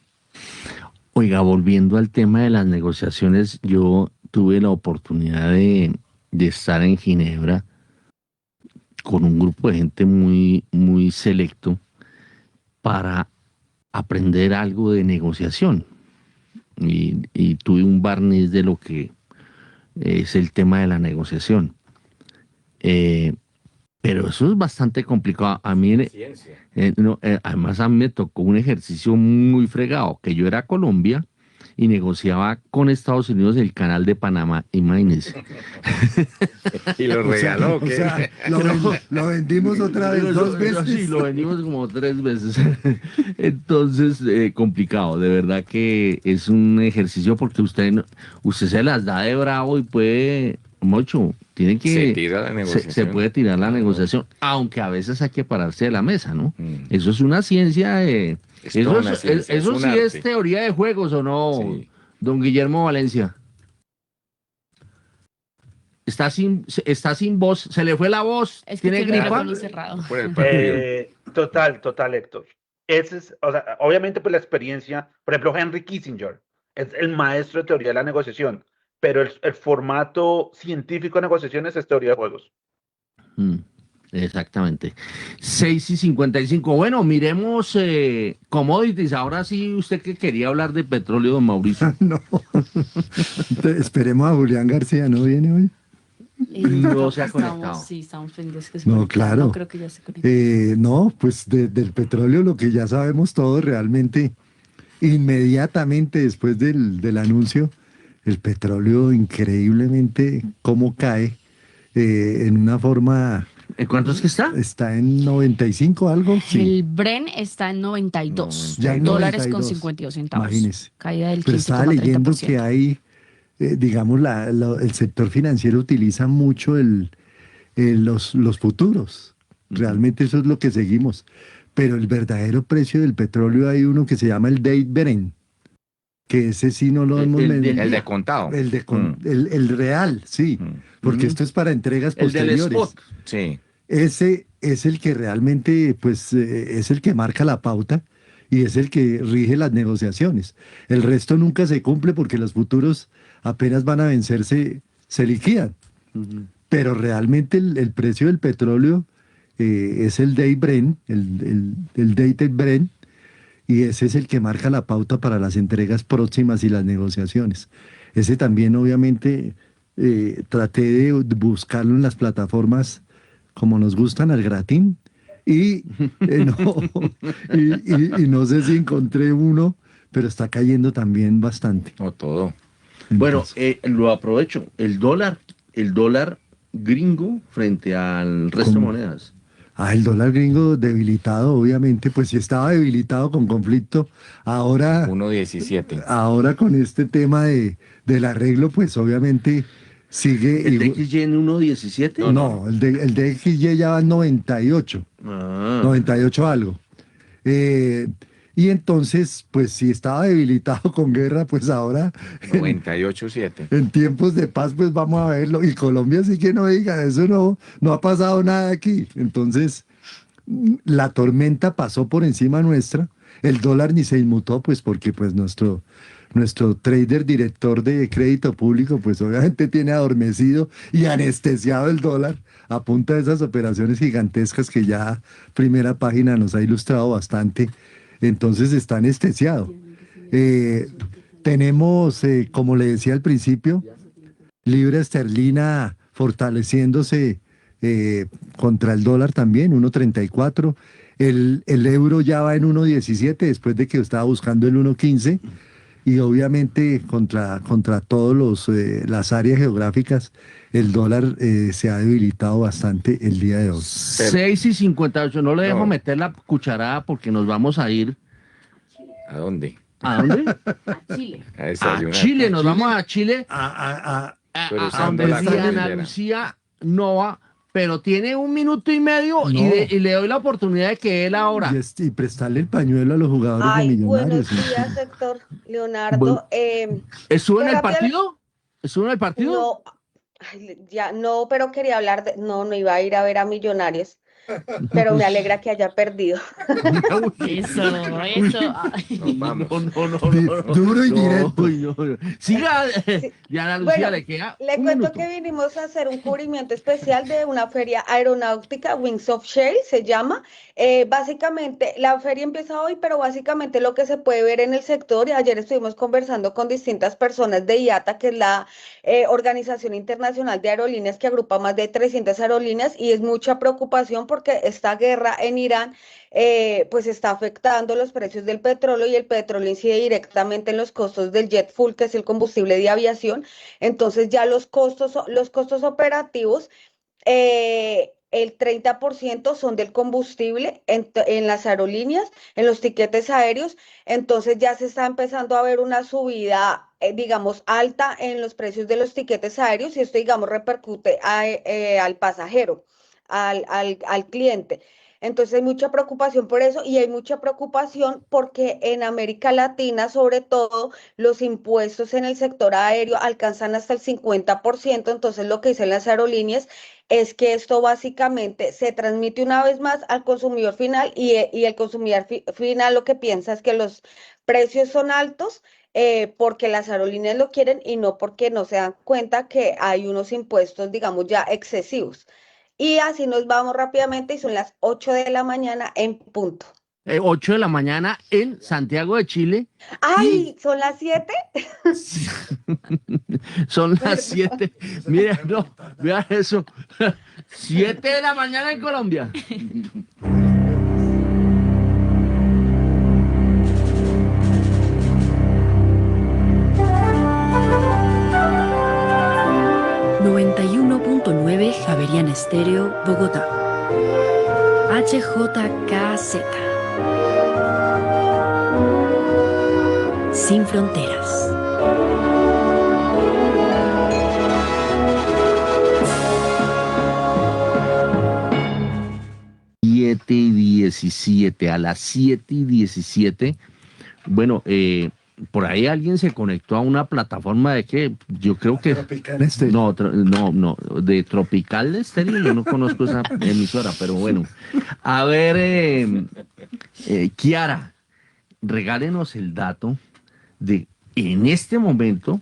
Oiga, volviendo al tema de las negociaciones, yo tuve la oportunidad de estar en Ginebra con un grupo de gente muy, muy selecto para aprender algo de negociación. Y tuve un barniz de lo que es el tema de la negociación. Pero eso es bastante complicado. A mí, además a mí me tocó un ejercicio muy fregado, que yo era Colombia y negociaba con Estados Unidos el canal de Panamá, imagínense. Y lo regaló, O ¿qué? sea, lo vendimos otra vez, dos veces. Sí, lo vendimos como 3 veces. Entonces, complicado, de verdad que es un ejercicio porque usted se las da de bravo y puede, mucho, tiene Se que, tira la se negociación. puede tirar la Claro. negociación, aunque a veces hay que pararse de la mesa, ¿no? Mm. Eso es una ciencia, Es eso, toda una ciencia, es eso un sí es arte. teoría de juegos, ¿o no, Sí. don Guillermo Valencia? Está sin voz, se le fue la voz, Es que ¿tiene tiene el gripa? micrófono cerrado. Por el partido. Total, Héctor. Ese es, o sea, obviamente, pues la experiencia, por ejemplo, Henry Kissinger es el maestro de teoría de la negociación, pero el formato científico de negociaciones es teoría de juegos. Exactamente. 6:55. Bueno, miremos commodities. Ahora sí, usted que quería hablar de petróleo, don Mauricio. No. Esperemos a Julián García, ¿no viene hoy? No se ha conectado. Sí, estamos pendientes que se No, conecte. claro. No creo que ya se conecte. No, pues del petróleo lo que ya sabemos todos realmente, inmediatamente después del anuncio, el petróleo increíblemente cómo cae en una forma, ¿En cuánto es que está? está en 95 algo, sí, El Bren está en 92 ya en dólares con 92, 52 centavos. imagínese. Caída del Pero estaba leyendo 15,30%. que hay, digamos, el sector financiero utiliza mucho los futuros. Realmente eso es lo que seguimos. Pero el verdadero precio del petróleo hay uno que se llama el Date Brent, que ese sí no lo hemos del El de contado. el real, sí, porque esto es para entregas El del posteriores. spot. Sí. Ese es el que realmente, pues, es el que marca la pauta y es el que rige las negociaciones. El resto nunca se cumple porque los futuros apenas van a vencerse, se liquidan. Pero realmente el precio del petróleo es el Day Brent, el Dated Brent, y ese es el que marca la pauta para las entregas próximas y las negociaciones. Ese también, obviamente, traté de buscarlo en las plataformas como nos gustan, al gratín, y, no, y no sé si encontré uno, pero está cayendo también bastante. O todo. Bueno, Entonces, lo aprovecho. El dólar gringo frente al resto de ¿cómo? monedas. el dólar gringo debilitado, obviamente, pues si estaba debilitado con conflicto, ahora 1.17. con este tema del arreglo, pues obviamente sigue. ¿El DXY en 1.17? No, el de XY ya va en 98, Ah. 98 algo. Y entonces, pues si estaba debilitado con guerra, pues ahora 98.7. en tiempos de paz, pues vamos a verlo. Y Colombia sí que no diga, eso no ha pasado nada aquí. Entonces, la tormenta pasó por encima nuestra. El dólar ni se inmutó, pues porque pues nuestro trader director de crédito público, pues obviamente tiene adormecido y anestesiado el dólar a punta de esas operaciones gigantescas que ya Primera Página nos ha ilustrado bastante. Entonces está anestesiado. Tenemos, como le decía al principio, libra esterlina fortaleciéndose contra el dólar también, 1.34. El euro ya va en 1.17 después de que estaba buscando el 1.15. Y obviamente contra todas las áreas geográficas, el dólar se ha debilitado bastante el día de hoy. 6:58. No le dejo No. meter la cucharada porque nos vamos a ir. ¿A dónde? ¿A dónde? A Chile. A A desayunar. Chile. Nos vamos a Chile. Pero A usando donde la Diana cordillera. Lucía Nova, pero tiene 1 minuto y medio No. y le doy la oportunidad de que él ahora. Y prestarle el pañuelo a los jugadores de Ay, Millonarios. buenos días, Héctor, Leonardo. Bueno. ¿Estuvo en el rápido- partido? ¿Estuvo en el partido? No, ya no, pero quería hablar no iba a ir a ver a Millonarios, pero me alegra que haya perdido. Eso. Ay. Nos vamos. Duro y directo. Uy, no. Siga, Sí. Diana Lucía, Bueno, le queda Le un cuento minuto. que vinimos a hacer un cubrimiento especial de una feria aeronáutica, Wings of Shell se llama. Básicamente, la feria empieza hoy, pero básicamente lo que se puede ver en el sector, y ayer estuvimos conversando con distintas personas de IATA, que es la Organización Internacional de Aerolíneas, que agrupa más de 300 aerolíneas, y es mucha preocupación porque esta guerra en Irán pues está afectando los precios del petróleo y el petróleo incide directamente en los costos del jet fuel, que es el combustible de aviación. Entonces ya los costos operativos, el 30% son del combustible en las aerolíneas, en los tiquetes aéreos. Entonces ya se está empezando a ver una subida, digamos, alta en los precios de los tiquetes aéreos, y esto, digamos, repercute al pasajero, al cliente. Entonces hay mucha preocupación por eso, y hay mucha preocupación porque en América Latina, sobre todo, los impuestos en el sector aéreo alcanzan hasta el 50%. Entonces lo que dicen las aerolíneas es que esto básicamente se transmite una vez más al consumidor final, y el consumidor final lo que piensa es que los precios son altos, porque las aerolíneas lo quieren, y no porque no se dan cuenta que hay unos impuestos, digamos, ya excesivos. Y así nos vamos rápidamente, y son las 8 de la mañana en punto. 8 de la mañana en Santiago de Chile. ¡Ay! ¿Son las 7? Son las 7. Mira, no, vea eso. 7 de la mañana en Colombia. Javeriana Estéreo, Bogotá. HJKZ. Sin fronteras. Siete y 17, a las 7:17. Bueno, por ahí alguien se conectó a una plataforma de que yo creo que Tropical Estéreo. no, de Tropical Estéreo. Yo no conozco esa emisora, pero bueno. A ver, Kiara, regálenos el dato de en este momento,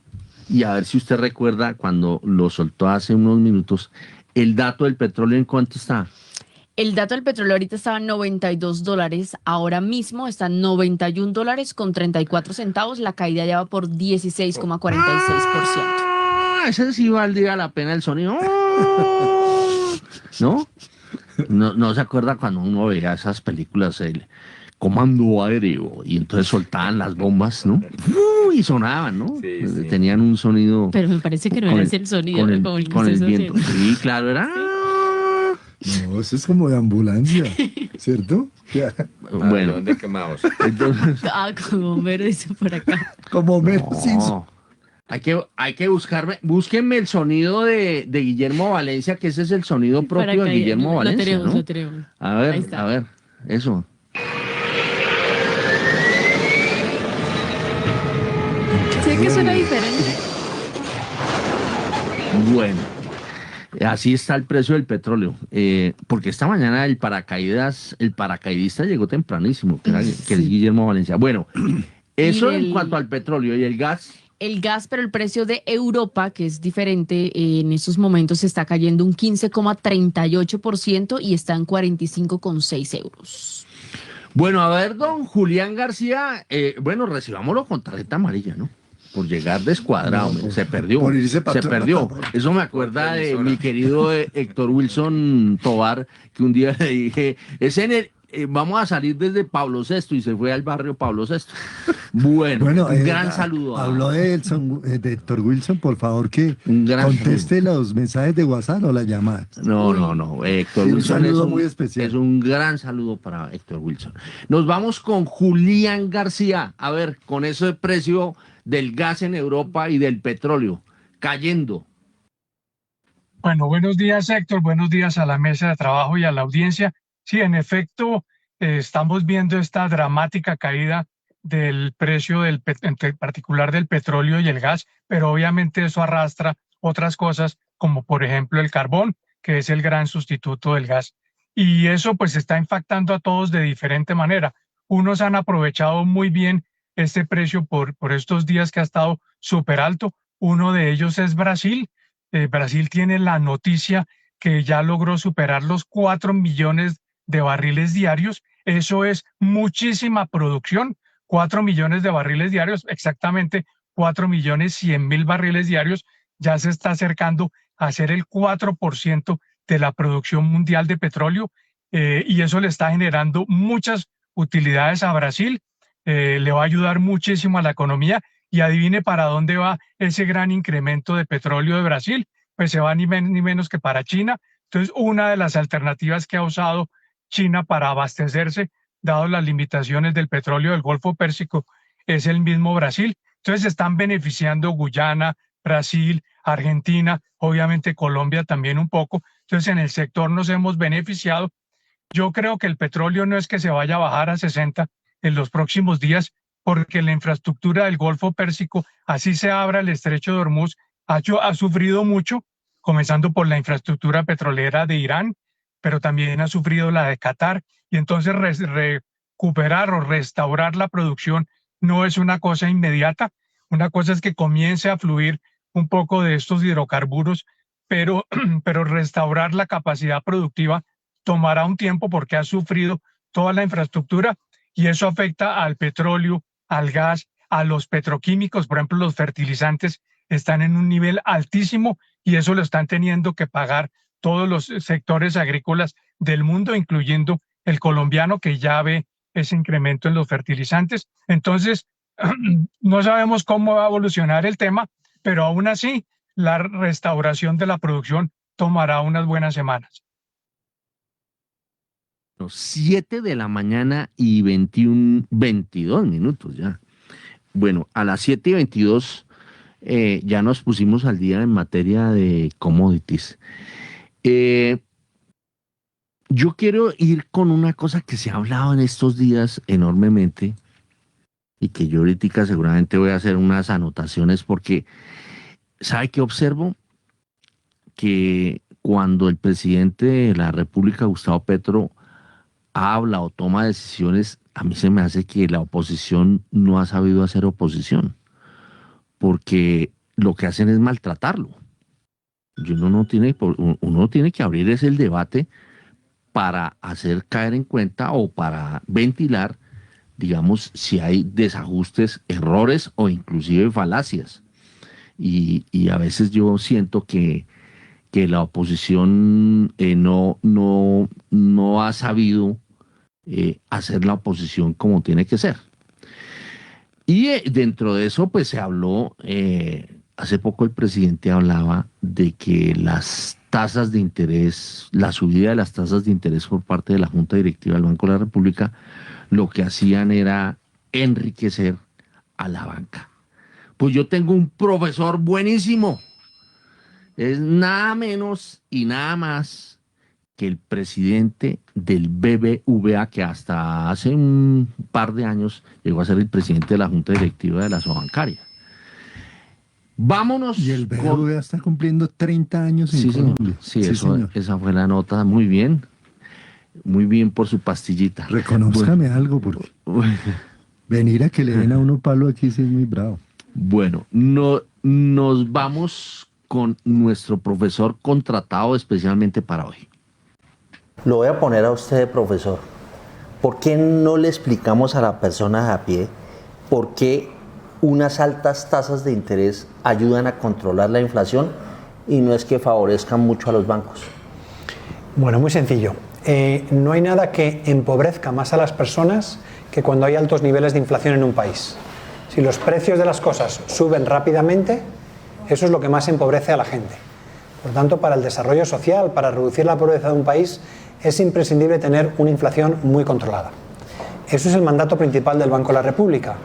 y a ver si usted recuerda cuando lo soltó hace unos minutos, el dato del petróleo, ¿en cuánto está? El dato del petróleo ahorita estaba en $92, ahora mismo está en $91.34, la caída ya va por 16,46%. Ese sí valdría la pena el sonido. ¿No? No se acuerda cuando uno veía esas películas, el comando aéreo, y entonces soltaban las bombas, ¿no? Y sonaban, ¿no? Sí, sí. Tenían un sonido Pero me parece que no era ese el sonido como el que con el usted viento. está Sí, claro, era. No, eso es como de ambulancia, ¿cierto? Ya. Bueno, ¿Dónde quemados? entonces. como Homero dice por acá. Como Homero Simpson. No, hay que búsquenme el sonido de Guillermo Valencia, que ese es el sonido propio de Guillermo Valencia, ¿no? Lo tenemos. A ver, eso. Sé que suena diferente. Bueno, así está el precio del petróleo, porque esta mañana el paracaidista llegó tempranísimo, que es Guillermo Valencia. Bueno, eso en cuanto al petróleo. ¿Y el gas? El gas, pero el precio de Europa, que es diferente, en estos momentos está cayendo un 15,38% y está en 45,6 euros. Bueno, a ver, don Julián García, bueno, recibámoslo con tarjeta amarilla, ¿no? Por llegar descuadrado, se perdió. Por irse Se perdió. Eso me acuerda de mi querido Héctor Wilson Tobar, que un día le dije, vamos a salir desde Pablo VI, y se fue al barrio Pablo VI. Bueno, un gran saludo. Habló de Héctor Wilson, por favor, que conteste los mensajes de WhatsApp o las llamadas. No, Héctor Sí, Wilson un saludo muy especial. es un gran saludo para Héctor Wilson. Nos vamos con Julián García. A ver, con ese precio del gas en Europa y del petróleo cayendo. Bueno, buenos días, Héctor. Buenos días a la mesa de trabajo y a la audiencia. Sí, en efecto, estamos viendo esta dramática caída del precio en particular del petróleo y el gas, pero obviamente eso arrastra otras cosas, como por ejemplo el carbón, que es el gran sustituto del gas. Y eso pues está impactando a todos de diferente manera. Unos han aprovechado muy bien este precio por estos días que ha estado súper alto. Uno de ellos es Brasil. Brasil tiene la noticia que ya logró superar los 4 millones de barriles diarios. Eso es muchísima producción. 4 millones de barriles diarios, exactamente 4.100.000 barriles diarios, ya se está acercando a ser el 4% de la producción mundial de petróleo. y eso le está generando muchas utilidades a Brasil, le va a ayudar muchísimo a la economía. Y adivine para dónde va ese gran incremento de petróleo de Brasil, pues se va ni menos que para China. Entonces, una de las alternativas que ha usado China para abastecerse, dado las limitaciones del petróleo del Golfo Pérsico, es el mismo Brasil. Entonces, se están beneficiando Guyana, Brasil, Argentina, obviamente Colombia también un poco. Entonces, en el sector nos hemos beneficiado. Yo creo que el petróleo no es que se vaya a bajar a 60 en los próximos días, porque la infraestructura del Golfo Pérsico, así se abra el estrecho de Hormuz, ha sufrido mucho, comenzando por la infraestructura petrolera de Irán, pero también ha sufrido la de Qatar, y entonces recuperar o restaurar la producción no es una cosa inmediata. Una cosa es que comience a fluir un poco de estos hidrocarburos, pero restaurar la capacidad productiva tomará un tiempo porque ha sufrido toda la infraestructura, y eso afecta al petróleo, al gas, a los petroquímicos. Por ejemplo, los fertilizantes están en un nivel altísimo y eso lo están teniendo que pagar todos los sectores agrícolas del mundo, incluyendo el colombiano, que ya ve ese incremento en los fertilizantes. Entonces, no sabemos cómo va a evolucionar el tema, pero aún así, la restauración de la producción tomará unas buenas semanas. 7 de la mañana y 22 minutos ya. Bueno, a las 7:22 ya nos pusimos al día en materia de commodities. Yo quiero ir con una cosa que se ha hablado en estos días enormemente y que yo ahorita seguramente voy a hacer unas anotaciones porque, ¿sabe qué observo? Que cuando el presidente de la República, Gustavo Petro, habla o toma decisiones, a mí se me hace que la oposición no ha sabido hacer oposición, porque lo que hacen es maltratarlo. Y uno tiene que abrir ese el debate para hacer caer en cuenta o para ventilar, digamos, si hay desajustes, errores o inclusive falacias. Y a veces yo siento que la oposición no ha sabido hacer la oposición como tiene que ser. Y dentro de eso, pues se habló, hace poco el presidente hablaba de que las tasas de interés, la subida de las tasas de interés por parte de la Junta Directiva del Banco de la República, lo que hacían era enriquecer a la banca. Pues yo tengo un profesor buenísimo, es nada menos y nada más que el presidente del BBVA, que hasta hace un par de años llegó a ser el presidente de la Junta Directiva de la Sobancaria. Vámonos. Y el BBVA está cumpliendo 30 años en Colombia. Sí, esa fue la nota. Muy bien. Muy bien por su pastillita. Reconózcame algo, porque venir a que le den a uno palo aquí sí es muy bravo. Bueno, nos vamos con nuestro profesor contratado especialmente para hoy. Lo voy a poner a usted de profesor. ¿Por qué no le explicamos a la persona a pie por qué unas altas tasas de interés ayudan a controlar la inflación y no es que favorezcan mucho a los bancos? Bueno, muy sencillo. No hay nada que empobrezca más a las personas que cuando hay altos niveles de inflación en un país. Si los precios de las cosas suben rápidamente, eso es lo que más empobrece a la gente. Por tanto, para el desarrollo social, para reducir la pobreza de un país, es imprescindible tener una inflación muy controlada. Eso es el mandato principal del Banco de la República,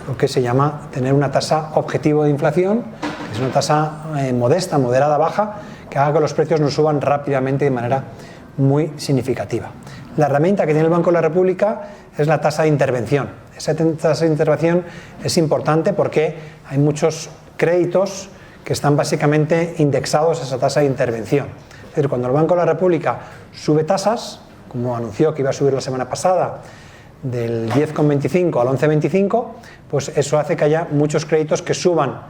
lo que se llama tener una tasa objetivo de inflación, que es una tasa modesta, moderada, baja, que haga que los precios no suban rápidamente de manera muy significativa. La herramienta que tiene el Banco de la República es la tasa de intervención. Esa tasa de intervención es importante porque hay muchos créditos que están básicamente indexados a esa tasa de intervención. Es decir, cuando el Banco de la República sube tasas, como anunció que iba a subir la semana pasada, del 10,25 al 11,25, pues eso hace que haya muchos créditos que suban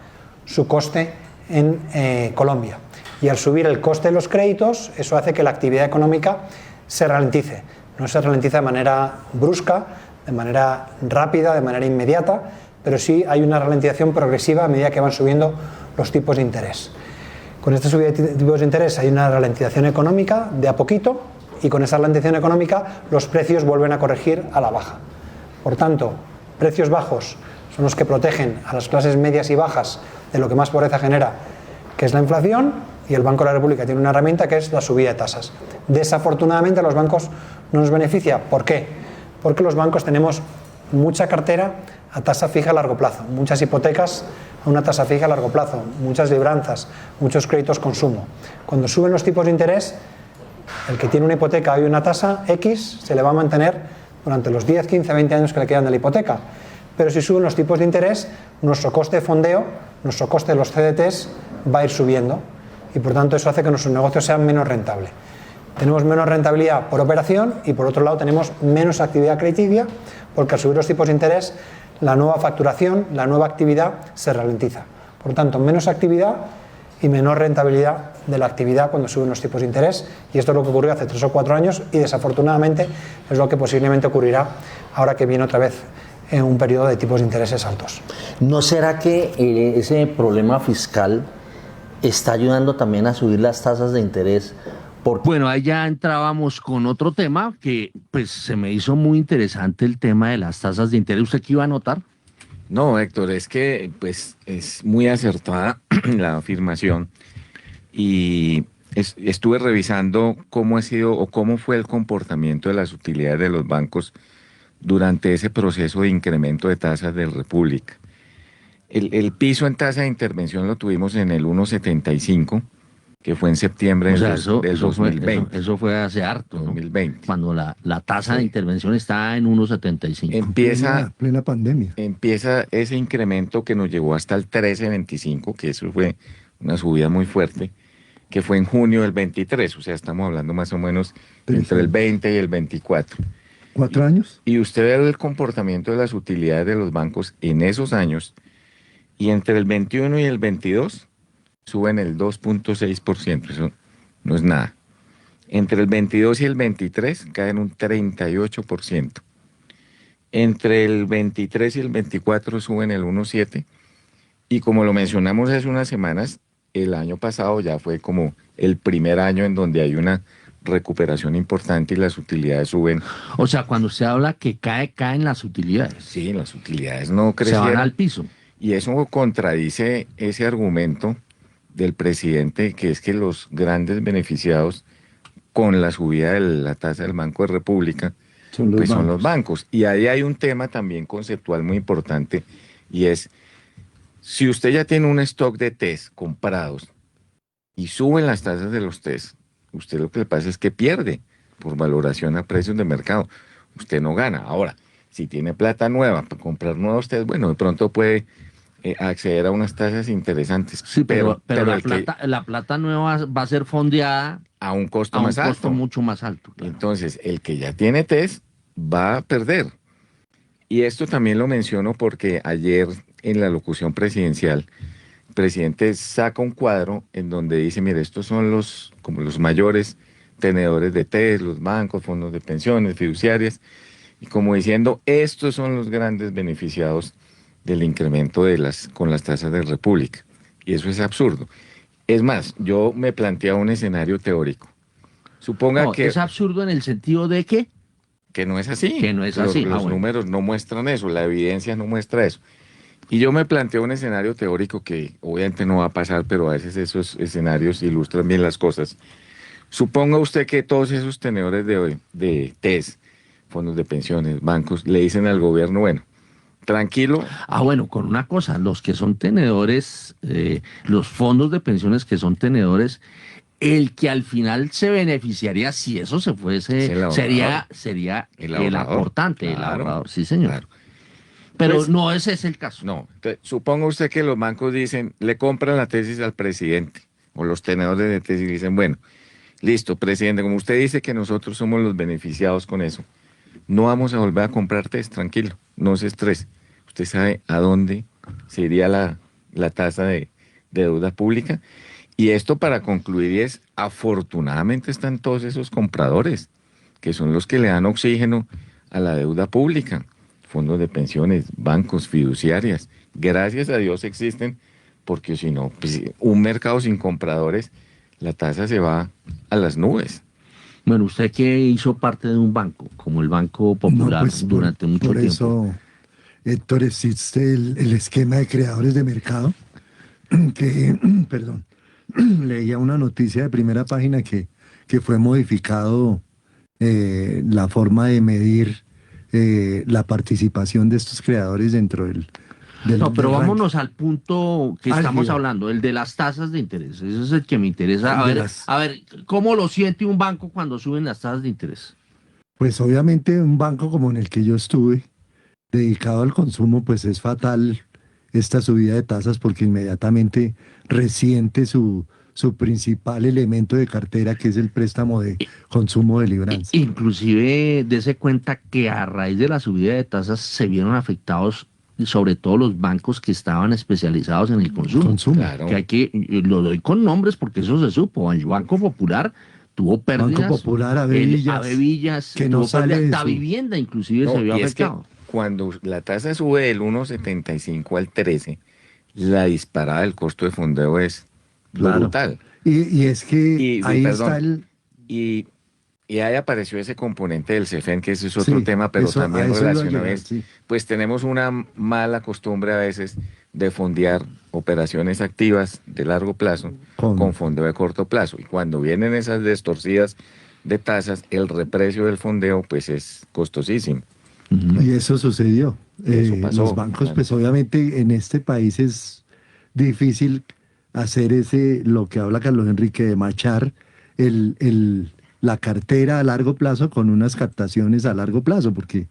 su coste en Colombia. Y al subir el coste de los créditos, eso hace que la actividad económica se ralentice. No se ralentiza de manera brusca, de manera rápida, de manera inmediata, pero sí hay una ralentización progresiva a medida que van subiendo los tipos de interés. Con esta subida de tipos de interés hay una ralentización económica de a poquito y con esa ralentización económica los precios vuelven a corregir a la baja. Por tanto, precios bajos son los que protegen a las clases medias y bajas de lo que más pobreza genera, que es la inflación, y el Banco de la República tiene una herramienta que es la subida de tasas. Desafortunadamente a los bancos no nos beneficia. ¿Por qué? Porque los bancos tenemos mucha cartera a tasa fija a largo plazo, muchas hipotecas a una tasa fija a largo plazo, muchas libranzas, muchos créditos consumo. Cuando suben los tipos de interés, el que tiene una hipoteca y una tasa X se le va a mantener durante los 10, 15, 20 años que le quedan de la hipoteca. Pero si suben los tipos de interés, nuestro coste de fondeo, nuestro coste de los CDTs va a ir subiendo y por tanto eso hace que nuestro negocio sea menos rentable. Tenemos menos rentabilidad por operación y por otro lado tenemos menos actividad crediticia porque al subir los tipos de interés la nueva facturación, la nueva actividad se ralentiza. Por tanto, menos actividad y menor rentabilidad de la actividad cuando suben los tipos de interés, y esto es lo que ocurrió hace 3 o 4 años y desafortunadamente es lo que posiblemente ocurrirá ahora que viene otra vez en un periodo de tipos de intereses altos. ¿No será que ese problema fiscal está ayudando también a subir las tasas de interés? Bueno, ahí ya entrábamos con otro tema que pues se me hizo muy interesante, el tema de las tasas de interés. ¿Usted qué iba a anotar? No, Héctor, es que pues es muy acertada la afirmación y estuve revisando cómo ha sido o cómo fue el comportamiento de las utilidades de los bancos durante ese proceso de incremento de tasas de República. El piso en tasa de intervención lo tuvimos en el 1.75, que fue en septiembre del 2020. Eso fue hace harto, ¿no? 2020. Cuando la tasa de intervención está en 1.75. Empieza plena pandemia. Empieza ese incremento que nos llevó hasta el 13.25, que eso fue una subida muy fuerte, que fue en junio del 23, o sea, estamos hablando más o menos entre el 20 y el 24. 4 años. Y usted ve el comportamiento de las utilidades de los bancos en esos años, y entre el 21 y el 22 suben el 2.6%, eso no es nada. Entre el 22 y el 23 caen un 38%. Entre el 23 y el 24 suben el 1.7%. Y como lo mencionamos hace unas semanas, el año pasado ya fue como el primer año en donde hay una recuperación importante y las utilidades suben. O sea, cuando usted habla que caen las utilidades. Sí, las utilidades no crecieron. Se van al piso. Y eso contradice ese argumento del presidente, que es que los grandes beneficiados con la subida de la tasa del Banco de República son los bancos. Y ahí hay un tema también conceptual muy importante, y es, si usted ya tiene un stock de TES comprados y suben las tasas de los TES, usted lo que le pasa es que pierde por valoración a precios de mercado. Usted no gana. Ahora, si tiene plata nueva para comprar nuevos TES, bueno, de pronto puede acceder a unas tasas interesantes. Sí, pero la plata nueva va a ser fondeada a un costo más alto. Costo mucho más alto. Claro. Entonces, el que ya tiene TES va a perder. Y esto también lo menciono porque ayer en la locución presidencial, el presidente saca un cuadro en donde dice, mire, estos son los mayores tenedores de TES, los bancos, fondos de pensiones, fiduciarias, y como diciendo, estos son los grandes beneficiados del incremento con las tasas de República. Y eso es absurdo. Es más, yo me planteaba un escenario teórico. Suponga que... ¿Es absurdo en el sentido de qué? Que no es así. Que no es así. Los números no muestran eso, la evidencia no muestra eso. Y yo me planteo un escenario teórico que obviamente no va a pasar, pero a veces esos escenarios ilustran bien las cosas. Suponga usted que todos esos tenedores de TES, fondos de pensiones, bancos, le dicen al gobierno, bueno, tranquilo. Bueno, con una cosa, los que son tenedores, los fondos de pensiones que son tenedores, el que al final se beneficiaría si eso se fuese, sería el aportante, claro, el ahorrador, sí señor. Claro. Pero pues, no ese es el caso. No, entonces, suponga usted que los bancos dicen, le compran la tesis al presidente, o los tenedores de tesis dicen, bueno, listo, presidente, como usted dice que nosotros somos los beneficiados con eso, no vamos a volver a comprar TES, tranquilo, no se estrese. Usted sabe a dónde se iría la tasa de deuda pública. Y esto para concluir es, afortunadamente están todos esos compradores, que son los que le dan oxígeno a la deuda pública, fondos de pensiones, bancos, fiduciarias. Gracias a Dios existen, porque si no, pues, un mercado sin compradores, la tasa se va a las nubes. Bueno, usted que hizo parte de un banco, como el Banco Popular, No, pues durante mucho por tiempo. eso, Héctor, existe el esquema de creadores de mercado, que, perdón, leía una noticia de primera página que fue modificado la forma de medir la participación de estos creadores dentro No, pero del vámonos al punto que estamos Álgido. hablando, el de las tasas de interés. Ese es el que me interesa. El de las- A ver, ¿cómo lo siente un banco cuando suben las tasas de interés? Pues obviamente un banco como en el que yo estuve, dedicado al consumo, pues es fatal esta subida de tasas porque inmediatamente resiente su principal elemento de cartera, que es el préstamo de consumo de libranza. Inclusive, dése cuenta que a raíz de la subida de tasas se vieron afectados sobre todo los bancos que estaban especializados en el consumo. Claro. Que hay que, lo doy con nombres porque eso se supo. El Banco Popular tuvo pérdidas. Banco Popular, Avevillas, Avevillas que no tuvo sale pérdidas. de La su- vivienda inclusive No, se vio y es que afectado. cuando la tasa sube del 1,75 al 13, la disparada del costo de fondeo es Claro. brutal. Y es que Y, ahí perdón, está el... y ahí apareció ese componente del CEFEN, que ese es otro Sí, tema, pero eso- a también eso iba a relacionado. llegar, sí. Pues tenemos una mala costumbre a veces de fondear operaciones activas de largo plazo con fondeo de corto plazo. Y cuando vienen esas distorsidas de tasas, el reprecio del fondeo pues es costosísimo. Y eso sucedió. Eso pasó, Los bancos, claro. pues obviamente en este país es difícil hacer lo que habla Carlos Enrique, de machar la cartera a largo plazo con unas captaciones a largo plazo, porque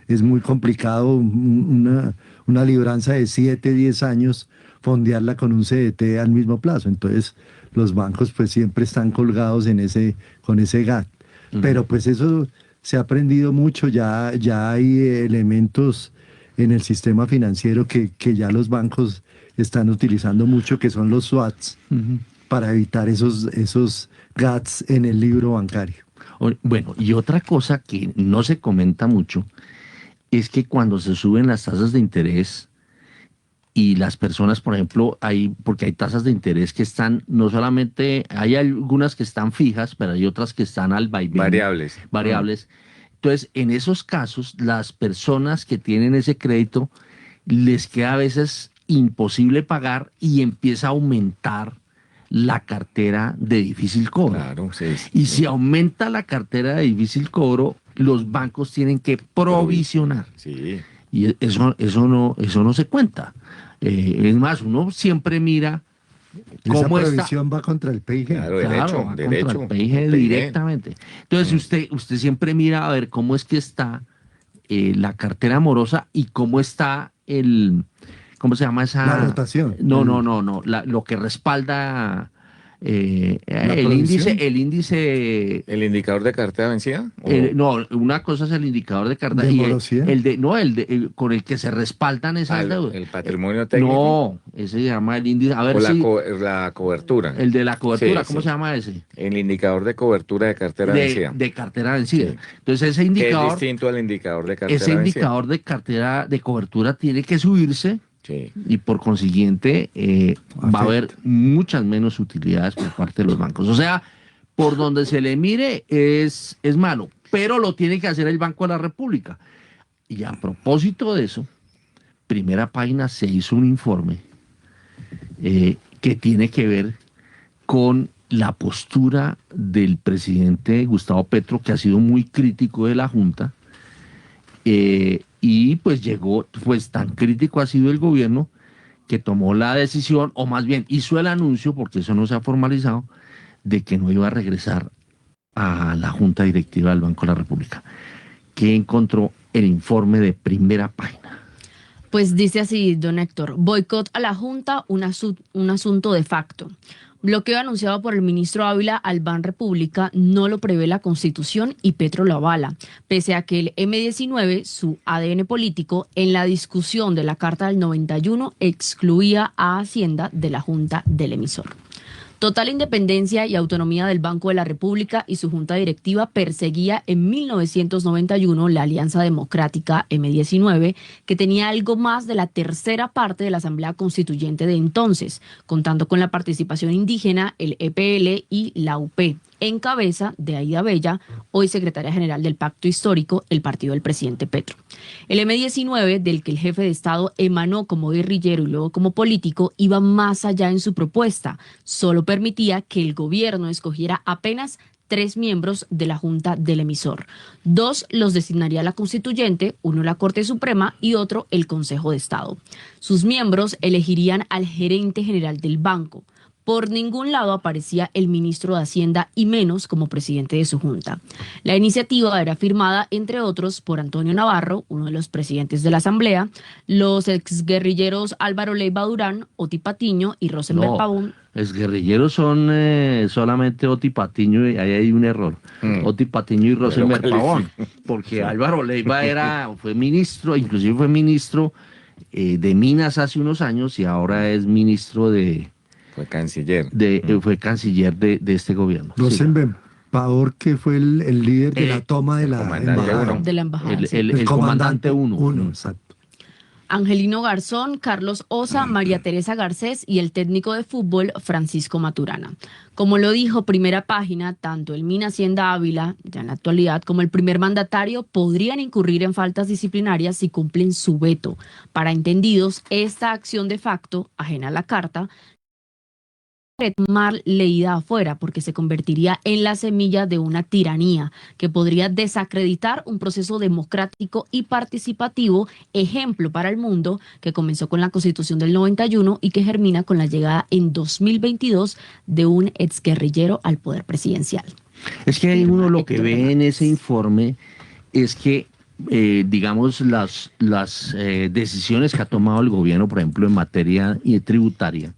es muy complicado una libranza de 7, 10 años, fondearla con un CDT al mismo plazo. Entonces, los bancos pues siempre están colgados con ese GAT. Pero pues eso se ha aprendido mucho, ya hay elementos en el sistema financiero que ya los bancos están utilizando mucho, que son los SWATs, para evitar esos GATs en el libro bancario. Bueno, y otra cosa que no se comenta mucho es que cuando se suben las tasas de interés y las personas, por ejemplo, porque hay tasas de interés que están, no solamente, hay algunas que están fijas, pero hay otras que están al vaivén. Variables. Entonces, en esos casos, las personas que tienen ese crédito les queda a veces imposible pagar y empieza a aumentar la cartera de difícil cobro. Claro, sí. Y si aumenta la cartera de difícil cobro, los bancos tienen que provisionar. Sí. Y eso no se cuenta. Es más, uno siempre mira Esa cómo está. provisión va contra el PIG. Claro, Claro, va derecho. contra el PIG directamente. Entonces, usted siempre mira a ver cómo es que está la cartera morosa y cómo está ¿cómo se llama esa? La rotación. No. Lo que respalda el provisión. índice. ¿El indicador de cartera vencida? No, una cosa es el indicador de cartera ¿De y morosidad? con el que se respaldan esas deudas. el patrimonio técnico. No, ese se llama el índice. A ver O si la cobertura. el de la cobertura, Sí, ¿cómo sí. se llama ese? El indicador de cobertura de cartera vencida. De cartera vencida. Sí. Entonces ese Que es indicador, distinto al indicador de cartera ese vencida. indicador de cartera de cobertura tiene que subirse Sí. y por consiguiente va a haber muchas menos utilidades por parte de los bancos. O sea, por donde se le mire es malo, pero lo tiene que hacer el Banco de la República. Y a propósito de eso, Primera Página se hizo un informe que tiene que ver con la postura del presidente Gustavo Petro, que ha sido muy crítico de la Junta, y pues tan crítico ha sido el gobierno que tomó la decisión, o más bien hizo el anuncio, porque eso no se ha formalizado, de que no iba a regresar a la Junta Directiva del Banco de la República. ¿Qué encontró el informe de Primera Página? Pues dice así, don Héctor: boicot a la Junta, un asunto de facto. Bloqueo anunciado por el ministro Ávila al Ban República no lo prevé la Constitución y Petro lo avala, pese a que el M19, su ADN político, en la discusión de la Carta del 91 excluía a Hacienda de la Junta del emisor. Total independencia y autonomía del Banco de la República y su junta directiva perseguía en 1991 la Alianza Democrática M19, que tenía algo más de la tercera parte de la Asamblea Constituyente de entonces, contando con la participación indígena, el EPL y la UP, en cabeza de Aida Bella, hoy secretaria general del Pacto Histórico, el partido del presidente Petro. El M-19, del que el jefe de Estado emanó como guerrillero y luego como político, iba más allá en su propuesta. Solo permitía que el gobierno escogiera apenas 3 miembros de la Junta del emisor. 2 los designaría la Constituyente, uno la Corte Suprema y otro el Consejo de Estado. Sus miembros elegirían al gerente general del banco. Por ningún lado aparecía el ministro de Hacienda y menos como presidente de su junta. La iniciativa era firmada, entre otros, por Antonio Navarro, uno de los presidentes de la Asamblea, los exguerrilleros Álvaro Leiva Durán, Oti Patiño y Rosenberg Pavón. Los guerrilleros son solamente Oti Patiño, y ahí hay un error. Oti Patiño y Rosenberg Pavón, porque Álvaro Leiva fue ministro, inclusive fue ministro de Minas hace unos años y ahora es ministro de... Fue canciller. Fue canciller de este gobierno. Rosenberg Pavón, que fue el líder de la toma de la embajada. De la embajada. El comandante 1. Exacto. Angelino Garzón, Carlos Osa, María Teresa Garcés y el técnico de fútbol Francisco Maturana. Como lo dijo Primera Página, tanto el MIN Hacienda Ávila, ya en la actualidad, como el primer mandatario podrían incurrir en faltas disciplinarias si cumplen su veto. Para entendidos, esta acción de facto, ajena a la carta, mal leída afuera, porque se convertiría en la semilla de una tiranía que podría desacreditar un proceso democrático y participativo, ejemplo para el mundo, que comenzó con la Constitución del 91 y que germina con la llegada en 2022 de un exguerrillero al poder presidencial. Es que hay uno lo que ve en ese informe es que digamos las decisiones que ha tomado el gobierno, por ejemplo, en materia tributaria,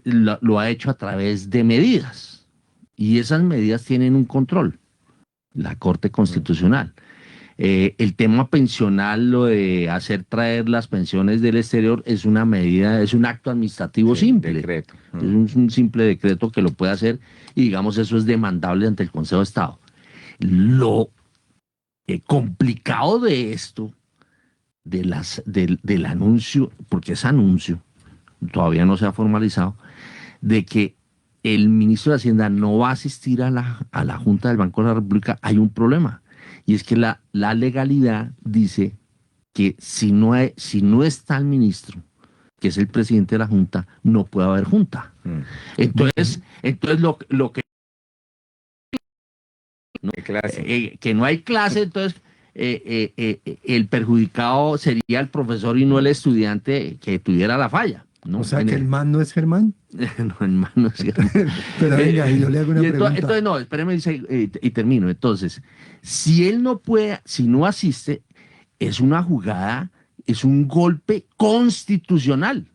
lo ha hecho a través de medidas, y esas medidas tienen un control, la Corte Constitucional. El tema pensional, lo de hacer traer las pensiones del exterior, es una medida, es un acto administrativo simple. Decreto. Es un simple decreto que lo puede hacer, y digamos eso es demandable ante el Consejo de Estado. Lo complicado de esto, del anuncio, porque es anuncio, todavía no se ha formalizado, de que el ministro de Hacienda no va a asistir a la Junta del Banco de la República, hay un problema. Y es que la legalidad dice que si no está el ministro, que es el presidente de la Junta, no puede haber Junta. Entonces lo que... que no hay clase, entonces... el perjudicado sería el profesor y no el estudiante que tuviera la falla, ¿no? O sea, que el man no es Germán. No, el man no es Germán. Pero venga, yo le hago una pregunta. Entonces, no, espéreme y termino. Entonces, si él no puede, si no asiste, es una jugada, es un golpe constitucional.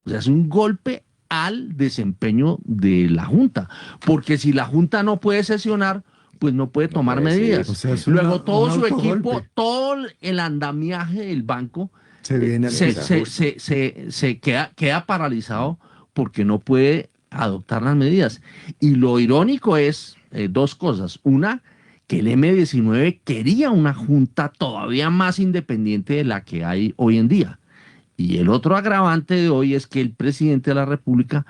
O sea, es un golpe al desempeño de la Junta. Porque si la Junta no puede sesionar, pues no puede tomar medidas. O sea, luego todo su equipo, todo el andamiaje del banco se queda paralizado porque no puede adoptar las medidas. Y lo irónico es 2 cosas. Una, que el M-19 quería una junta todavía más independiente de la que hay hoy en día. Y el otro agravante de hoy es que el presidente de la República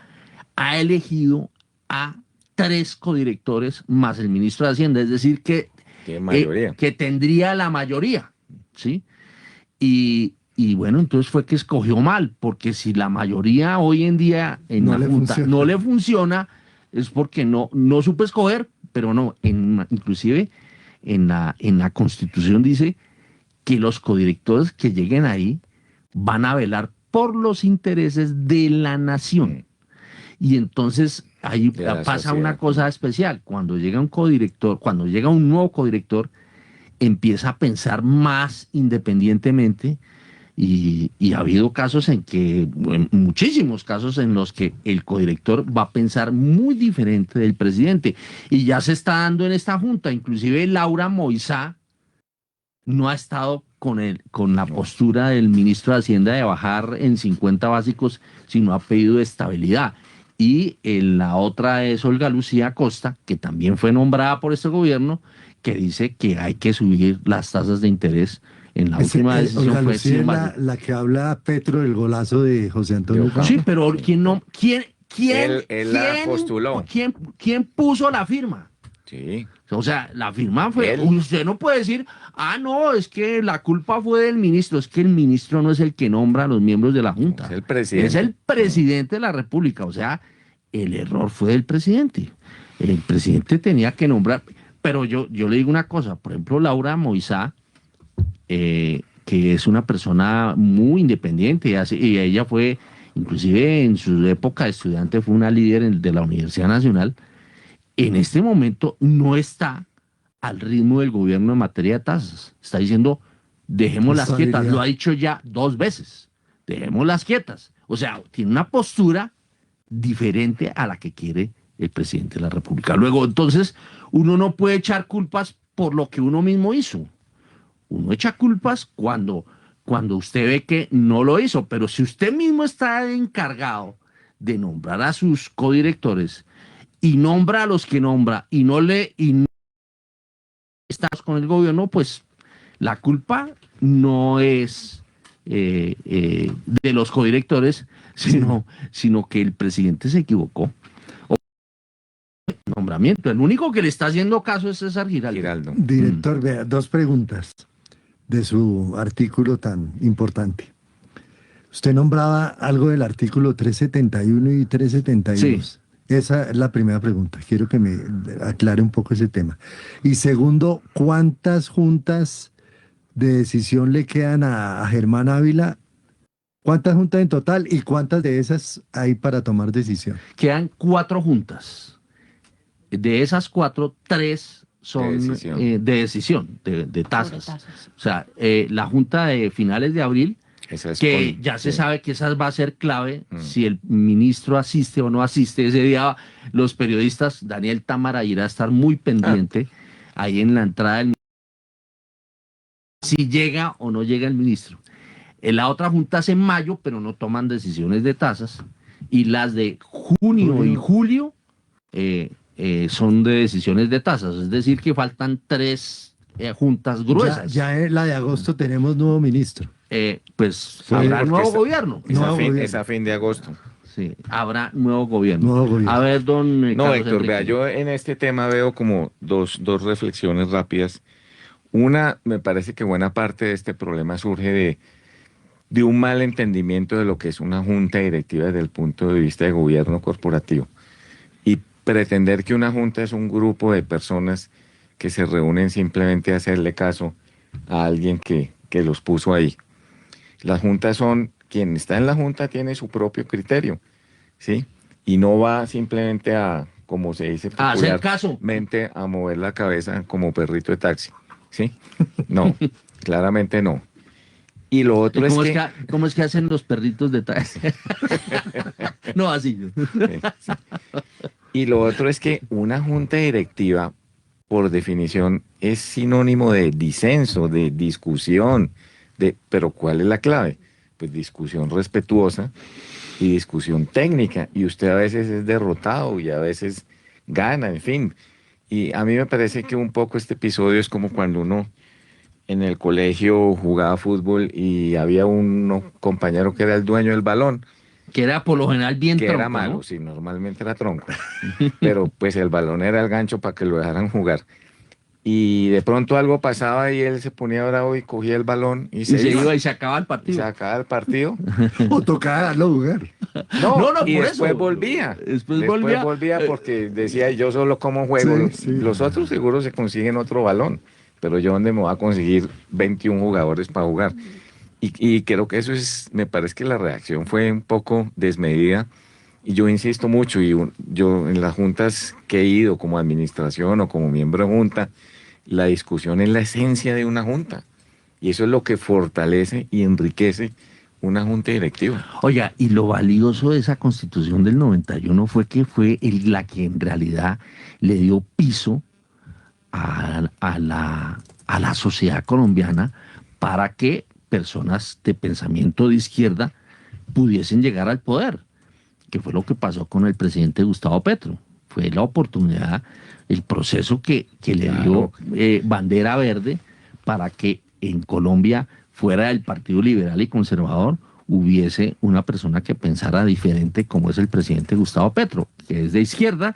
ha elegido a 3 codirectores más el ministro de Hacienda, es decir, que tendría la mayoría, ¿sí? Y bueno, entonces fue que escogió mal, porque si la mayoría hoy en día en la Junta no le funciona, es porque no supo escoger, pero no, inclusive en la Constitución dice que los codirectores que lleguen ahí van a velar por los intereses de la nación. Y entonces ahí pasa una cosa especial. Cuando llega un nuevo codirector, empieza a pensar más independientemente, y ha habido casos muchísimos casos en los que el codirector va a pensar muy diferente del presidente. Y ya se está dando en esta junta. Inclusive Laura Moisá no ha estado con la postura del ministro de Hacienda de bajar en 50 básicos, sino ha pedido estabilidad. Y la otra es Olga Lucía Acosta, que también fue nombrada por este gobierno, que dice que hay que subir las tasas de interés. En la última decisión Olga fue Lucía es la que habla Petro del golazo de José Antonio Castro. Sí, pero él la postuló. ¿Quién puso la firma? Sí. O sea, la firma fue... Él. Usted no puede decir, no, es que la culpa fue del ministro. Es que el ministro no es el que nombra a los miembros de la Junta. Es el presidente. Es el presidente de la República. O sea, el error fue del presidente. El presidente tenía que nombrar... Pero yo le digo una cosa. Por ejemplo, Laura Moisá, que es una persona muy independiente, y ella fue, inclusive en su época de estudiante, fue una líder de la Universidad Nacional. En este momento no está al ritmo del gobierno en materia de tasas. Está diciendo, dejémoslas quietas. Lo ha dicho ya 2 veces. Dejémoslas quietas. O sea, tiene una postura diferente a la que quiere el presidente de la República. Luego, entonces, uno no puede echar culpas por lo que uno mismo hizo. Uno echa culpas cuando usted ve que no lo hizo. Pero si usted mismo está encargado de nombrar a sus codirectores y nombra a los que nombra y no estamos con el gobierno, pues la culpa no es de los codirectores, sino que el presidente se equivocó. Nombramiento. El único que le está haciendo caso es César Giraldo. Director, vea, 2 preguntas de su artículo tan importante. Usted nombraba algo del artículo 371 y 372. Sí. Esa es la primera pregunta. Quiero que me aclare un poco ese tema. Y segundo, ¿cuántas juntas de decisión le quedan a Germán Ávila? ¿Cuántas juntas en total y cuántas de esas hay para tomar decisión? Quedan 4 juntas. De esas 4, 3 son de decisión, de tasas. O sea, la junta de finales de abril, que ya se sabe que esa va a ser clave si el ministro asiste o no asiste. Ese día los periodistas, Daniel Támara irá a estar muy pendiente ahí en la entrada del si llega o no llega el ministro. La otra junta es en mayo, pero no toman decisiones de tasas. Y las de junio y julio son de decisiones de tasas. Es decir, que faltan 3 juntas gruesas. Ya en la de agosto tenemos nuevo ministro. Pues habrá nuevo gobierno. Es a fin de agosto. Sí, habrá nuevo gobierno. A ver, don Carlos Héctor, Enrique. Vea, yo en este tema veo como dos reflexiones rápidas. Una, me parece que buena parte de este problema surge de un mal entendimiento de lo que es una junta directiva desde el punto de vista de gobierno corporativo. Y pretender que una junta es un grupo de personas que se reúnen simplemente a hacerle caso a alguien que los puso ahí. Las juntas son, quien está en la junta tiene su propio criterio, ¿sí? Y no va simplemente a, como se dice popularmente, a mover la cabeza como perrito de taxi, ¿sí? No, claramente no. Y lo otro ¿Cómo es que hacen los perritos de taxi? No, así. Sí. Y lo otro es que una junta directiva, por definición, es sinónimo de disenso, de discusión, pero ¿cuál es la clave? Pues discusión respetuosa y discusión técnica, y usted a veces es derrotado y a veces gana, en fin. Y a mí me parece que un poco este episodio es como cuando uno en el colegio jugaba fútbol y había un compañero que era el dueño del balón. Que era por lo general bien tronco, era malo, ¿no? Sí, normalmente era tronco. Pero pues el balón era el gancho para que lo dejaran jugar. Y de pronto algo pasaba y él se ponía bravo y cogía el balón y se iba y se acababa el partido. Se acababa el partido. O tocaba darlo jugar. No, y después volvía. Después volvía porque decía, yo solo como juego. Sí, los otros seguro se consiguen otro balón. Pero yo dónde me voy a conseguir 21 jugadores para jugar. Y creo que eso me parece que la reacción fue un poco desmedida. Y yo insisto mucho, y yo en las juntas que he ido como administración o como miembro de junta, la discusión es la esencia de una junta. Y eso es lo que fortalece y enriquece una junta directiva. Oiga, y lo valioso de esa constitución del 91 fue que fue la que en realidad le dio piso a la sociedad colombiana para que personas de pensamiento de izquierda pudiesen llegar al poder, que fue lo que pasó con el presidente Gustavo Petro. Fue la oportunidad, el proceso que le dio bandera verde para que en Colombia, fuera del Partido Liberal y Conservador, hubiese una persona que pensara diferente, como es el presidente Gustavo Petro, que es de izquierda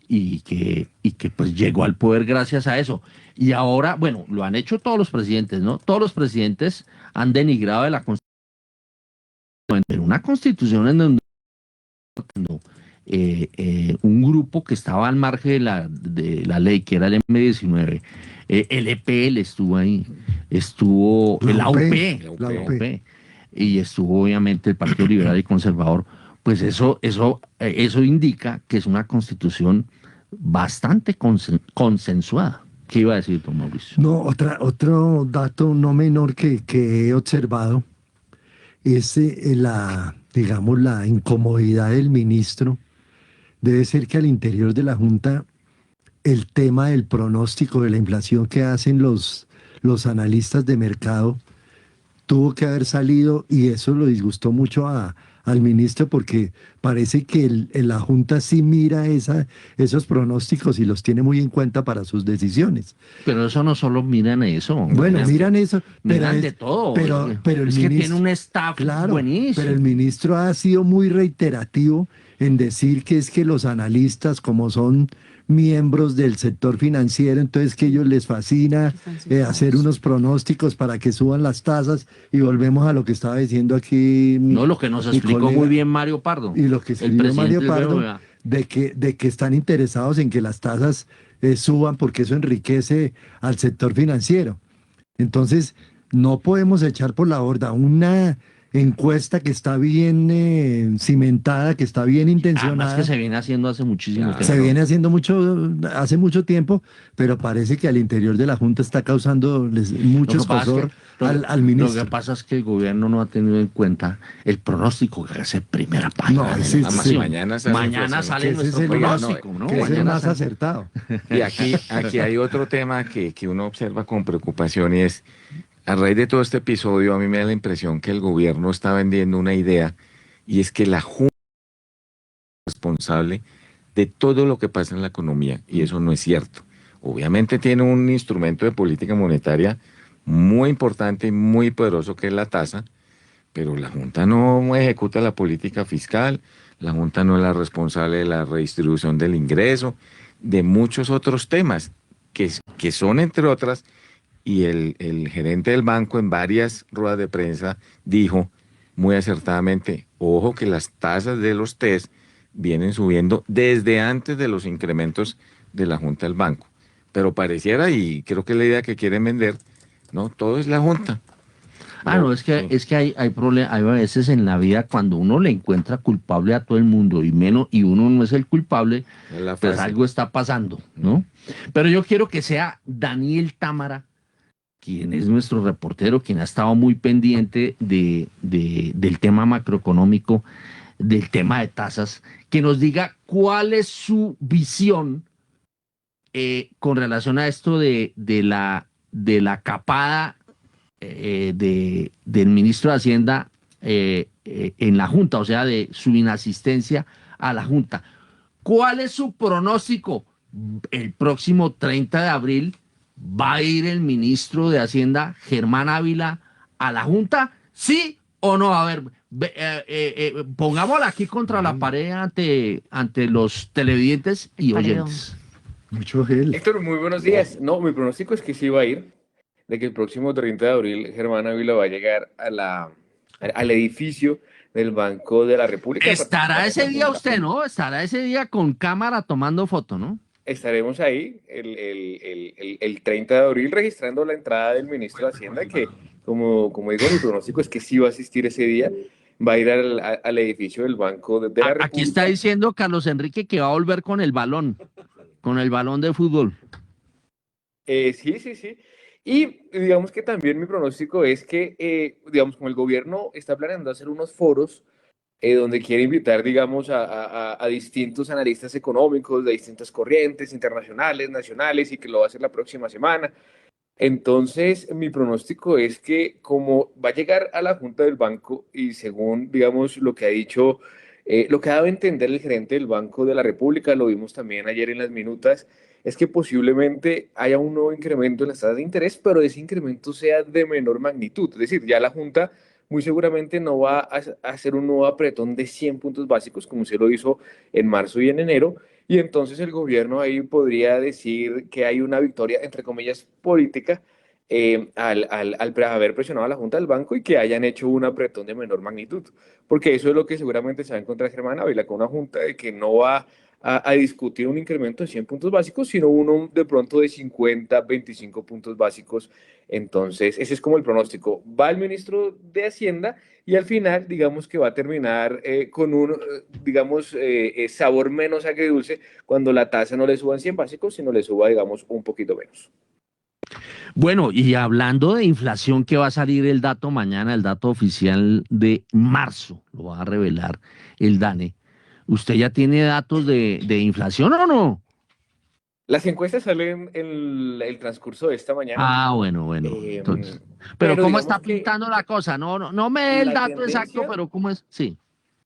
y que pues llegó al poder gracias a eso. Y ahora, bueno, lo han hecho todos los presidentes, ¿no? Todos los presidentes han denigrado de la Constitución, en una Constitución en donde un grupo que estaba al margen de la ley, que era el M19, el EPL estuvo ahí, estuvo el AUP, y estuvo obviamente el Partido Liberal y Conservador. Pues eso indica que es una constitución bastante consensuada. ¿Qué iba a decir, don Mauricio? No, otro dato no menor que he observado es digamos, la incomodidad del ministro. Debe ser que al interior de la Junta el tema del pronóstico de la inflación que hacen los analistas de mercado tuvo que haber salido, y eso lo disgustó mucho al ministro, porque parece que la Junta sí mira esos pronósticos y los tiene muy en cuenta para sus decisiones. Pero eso no solo miran eso. Bueno, miran eso. Miran de todo. Pero el es ministro, que tiene un staff buenísimo. Pero el ministro ha sido muy reiterativo en decir que es que los analistas, como son miembros del sector financiero, entonces que a ellos les fascina hacer unos pronósticos para que suban las tasas, y volvemos a lo que estaba diciendo aquí lo que nos explicó colega, muy bien Mario Pardo. Y lo que escribió Mario Pardo, de que están interesados en que las tasas suban, porque eso enriquece al sector financiero. Entonces, no podemos echar por la borda una encuesta que está bien cimentada, que está bien intencionada. Además que se viene haciendo hace muchísimo tiempo. Se viene haciendo hace mucho tiempo, pero parece que al interior de la Junta está causando mucho escozor al ministro. Lo que pasa es que el gobierno no ha tenido en cuenta el pronóstico que hace Primera Página. Mañana sale nuestro pronóstico, ¿no? Que es el más acertado. Y aquí hay otro tema que uno observa con preocupación, y es, a raíz de todo este episodio, a mí me da la impresión que el gobierno está vendiendo una idea, y es que la Junta es responsable de todo lo que pasa en la economía, y eso no es cierto. Obviamente tiene un instrumento de política monetaria muy importante y muy poderoso, que es la tasa, pero la Junta no ejecuta la política fiscal, la Junta no es la responsable de la redistribución del ingreso, de muchos otros temas, que son, entre otras. Y el gerente del banco en varias ruedas de prensa dijo muy acertadamente, ojo que las tasas de los TES vienen subiendo desde antes de los incrementos de la Junta del Banco. Pero pareciera, y creo que es la idea que quieren vender, no, todo es la Junta. Es que hay problemas, hay veces en la vida cuando uno le encuentra culpable a todo el mundo y uno no es el culpable, pues algo está pasando, ¿no? Pero yo quiero que sea Daniel Támara, quien es nuestro reportero, quien ha estado muy pendiente del tema macroeconómico, del tema de tasas, que nos diga cuál es su visión con relación a esto de la capada del ministro de Hacienda en la Junta, o sea, de su inasistencia a la Junta. ¿Cuál es su pronóstico? El próximo 30 de abril ¿va a ir el ministro de Hacienda, Germán Ávila, a la Junta? ¿Sí o no? A ver, pongámosla aquí contra la pared ante los televidentes y oyentes. Mucho gel. Héctor, muy buenos días. No, mi pronóstico es que sí va a ir, de que el próximo 30 de abril Germán Ávila va a llegar al edificio del Banco de la República. Estará ese día usted, ¿no? Estará ese día con cámara tomando foto, ¿no? Estaremos ahí el 30 de abril registrando la entrada del ministro de Hacienda, que como digo, mi pronóstico es que sí va a asistir ese día, va a ir al edificio del Banco de la República. Aquí está diciendo Carlos Enrique que va a volver con el balón de fútbol. Sí. Y digamos que también mi pronóstico es que, digamos, como el gobierno está planeando hacer unos foros donde quiere invitar, digamos, a distintos analistas económicos de distintas corrientes internacionales, nacionales, y que lo va a hacer la próxima semana. Entonces, mi pronóstico es que como va a llegar a la Junta del Banco, y según, digamos, lo que ha dicho, lo que ha dado a entender el gerente del Banco de la República, lo vimos también ayer en las minutas, es que posiblemente haya un nuevo incremento en las tasas de interés, pero ese incremento sea de menor magnitud. Es decir, ya la Junta muy seguramente no va a hacer un nuevo apretón de 100 puntos básicos como se lo hizo en marzo y en enero, y entonces el gobierno ahí podría decir que hay una victoria, entre comillas, política, al haber presionado a la Junta del Banco y que hayan hecho un apretón de menor magnitud, porque eso es lo que seguramente se va a encontrar Germán Ávila, con una Junta de que no va a discutir un incremento de 100 puntos básicos, sino uno de pronto de 50, 25 puntos básicos. Entonces, ese es como el pronóstico. Va el ministro de Hacienda y al final, digamos que va a terminar con un, digamos, sabor menos agridulce cuando la tasa no le suba en 100 básicos, sino le suba, digamos, un poquito menos. Bueno, y hablando de inflación, que va a salir el dato mañana, el dato oficial de marzo, lo va a revelar el DANE. ¿Usted ya tiene datos de inflación o no? Las encuestas salen en el transcurso de esta mañana. Ah, bueno. Entonces, pero ¿cómo está pintando la cosa? No me dé el dato exacto, pero ¿cómo es? Sí.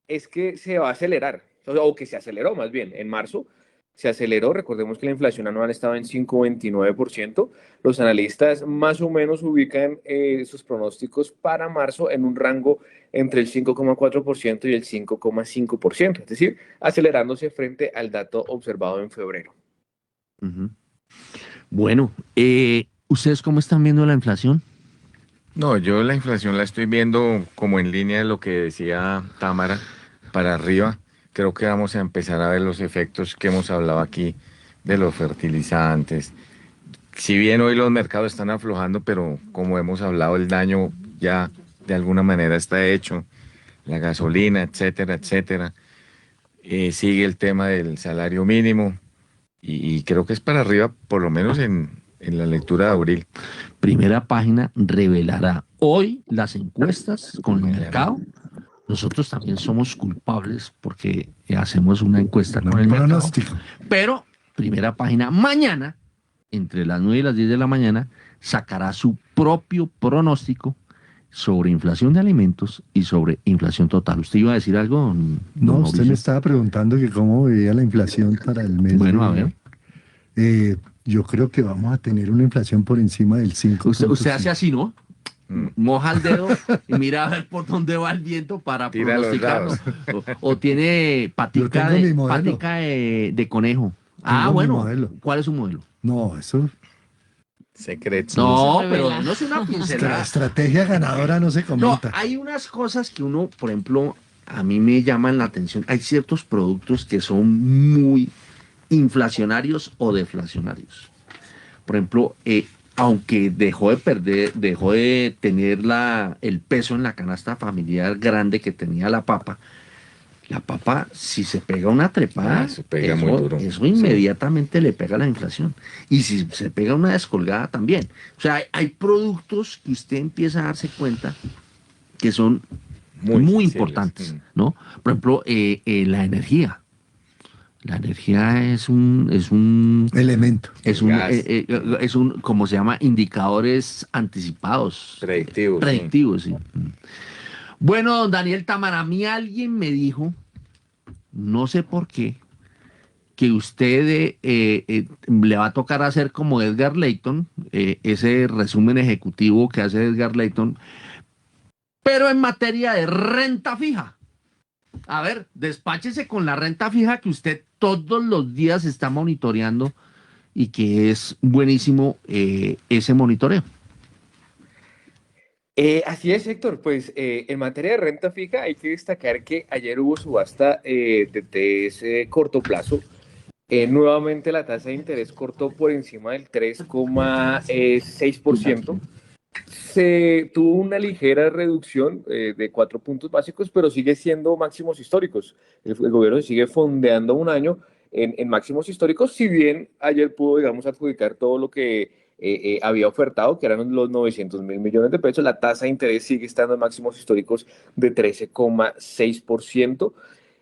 Es que se va a acelerar, o que se aceleró más bien. En marzo se aceleró. Recordemos que la inflación anual estaba en 5,29%. Los analistas más o menos ubican sus pronósticos para marzo en un rango entre el 5,4% y el 5,5%, es decir, acelerándose frente al dato observado en febrero. Uh-huh. Bueno, ¿ustedes cómo están viendo la inflación? No, yo la inflación la estoy viendo como en línea de lo que decía Támara, para arriba. Creo que vamos a empezar a ver los efectos que hemos hablado aquí de los fertilizantes. Si bien hoy los mercados están aflojando, pero como hemos hablado, el daño ya de alguna manera está hecho. La gasolina, etcétera, etcétera. Sigue el tema del salario mínimo y creo que es para arriba, por lo menos en la lectura de abril. Primera Página revelará hoy las encuestas con el mercado. Nosotros también somos culpables porque hacemos una encuesta con el mercado. Pero Primera Página mañana, entre las 9 y las 10 de la mañana, sacará su propio pronóstico sobre inflación de alimentos y sobre inflación total. ¿Usted iba a decir algo? No, usted me estaba preguntando que cómo veía la inflación para el mes. Bueno, a ver. Yo creo que vamos a tener una inflación por encima del 5. Usted hace así, ¿no? Moja el dedo y mira a ver por dónde va el viento para pronosticarlo. O tiene patica de conejo. Bueno. ¿Cuál es su modelo? No, eso... Secreto. No, pero no es una pincelada. La estrategia ganadora no se comenta. No, hay unas cosas que uno, por ejemplo, a mí me llaman la atención. Hay ciertos productos que son muy inflacionarios o deflacionarios. Por ejemplo, aunque dejó de tener el peso en la canasta familiar grande que tenía la papa, si se pega una trepada, eso inmediatamente le pega a la inflación. Y si se pega una descolgada también. O sea, hay productos que usted empieza a darse cuenta que son muy importantes, ¿no? Por ejemplo, la energía. La energía es un elemento. Es un, como se llama, indicadores anticipados. Predictivos, sí. Bueno, don Daniel Támara, a mí alguien me dijo, no sé por qué, que usted le va a tocar hacer como Edgar Layton, ese resumen ejecutivo que hace Edgar Layton, pero en materia de renta fija. A ver, despáchese con la renta fija que usted todos los días está monitoreando y que es buenísimo ese monitoreo. Así es, Héctor. Pues en materia de renta fija hay que destacar que ayer hubo subasta de ese corto plazo. Nuevamente la tasa de interés cortó por encima del 3,6%. Se tuvo una ligera reducción de 4 puntos básicos, pero sigue siendo máximos históricos. El gobierno sigue fondeando un año en máximos históricos, si bien ayer pudo, digamos, adjudicar todo lo que había ofertado, que eran los 900.000 millones de pesos. La tasa de interés sigue estando en máximos históricos de 13,6%.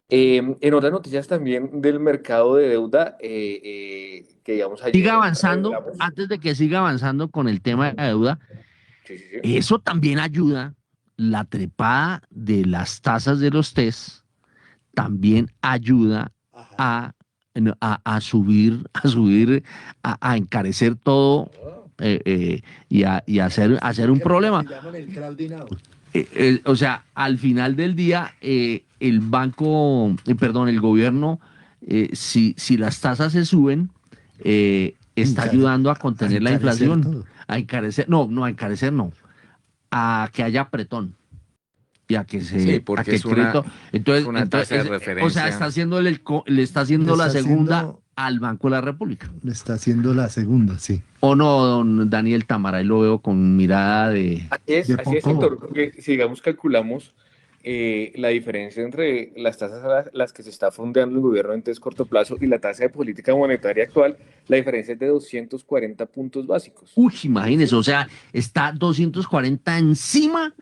En otras noticias también del mercado de deuda, que digamos... Siga avanzando, antes de que siga avanzando con el tema de la deuda, eso también ayuda, la trepada de las tasas de los TES también ayuda a subir, a encarecer todo y a hacer un problema. O sea, al final del día, el banco, perdón, el gobierno, si las tasas se suben, está ayudando a contener la inflación, todo. a encarecer, no, a encarecer no, a que haya apretón y a que Sí, a porque que es el crédito, es una tasa de o sea, referencia. está haciendo le está haciendo Le la está segunda haciendo- al Banco de la República. Le está haciendo la segunda, sí. ¿O no, don Daniel Tamara? Ahí lo veo con mirada de... Así De es, poco. Héctor, porque si digamos calculamos la diferencia entre las tasas a las que se está fondeando el gobierno en test corto plazo y la tasa de política monetaria actual, la diferencia es de 240 puntos básicos. Uy, imagínese, o sea, está 240 encima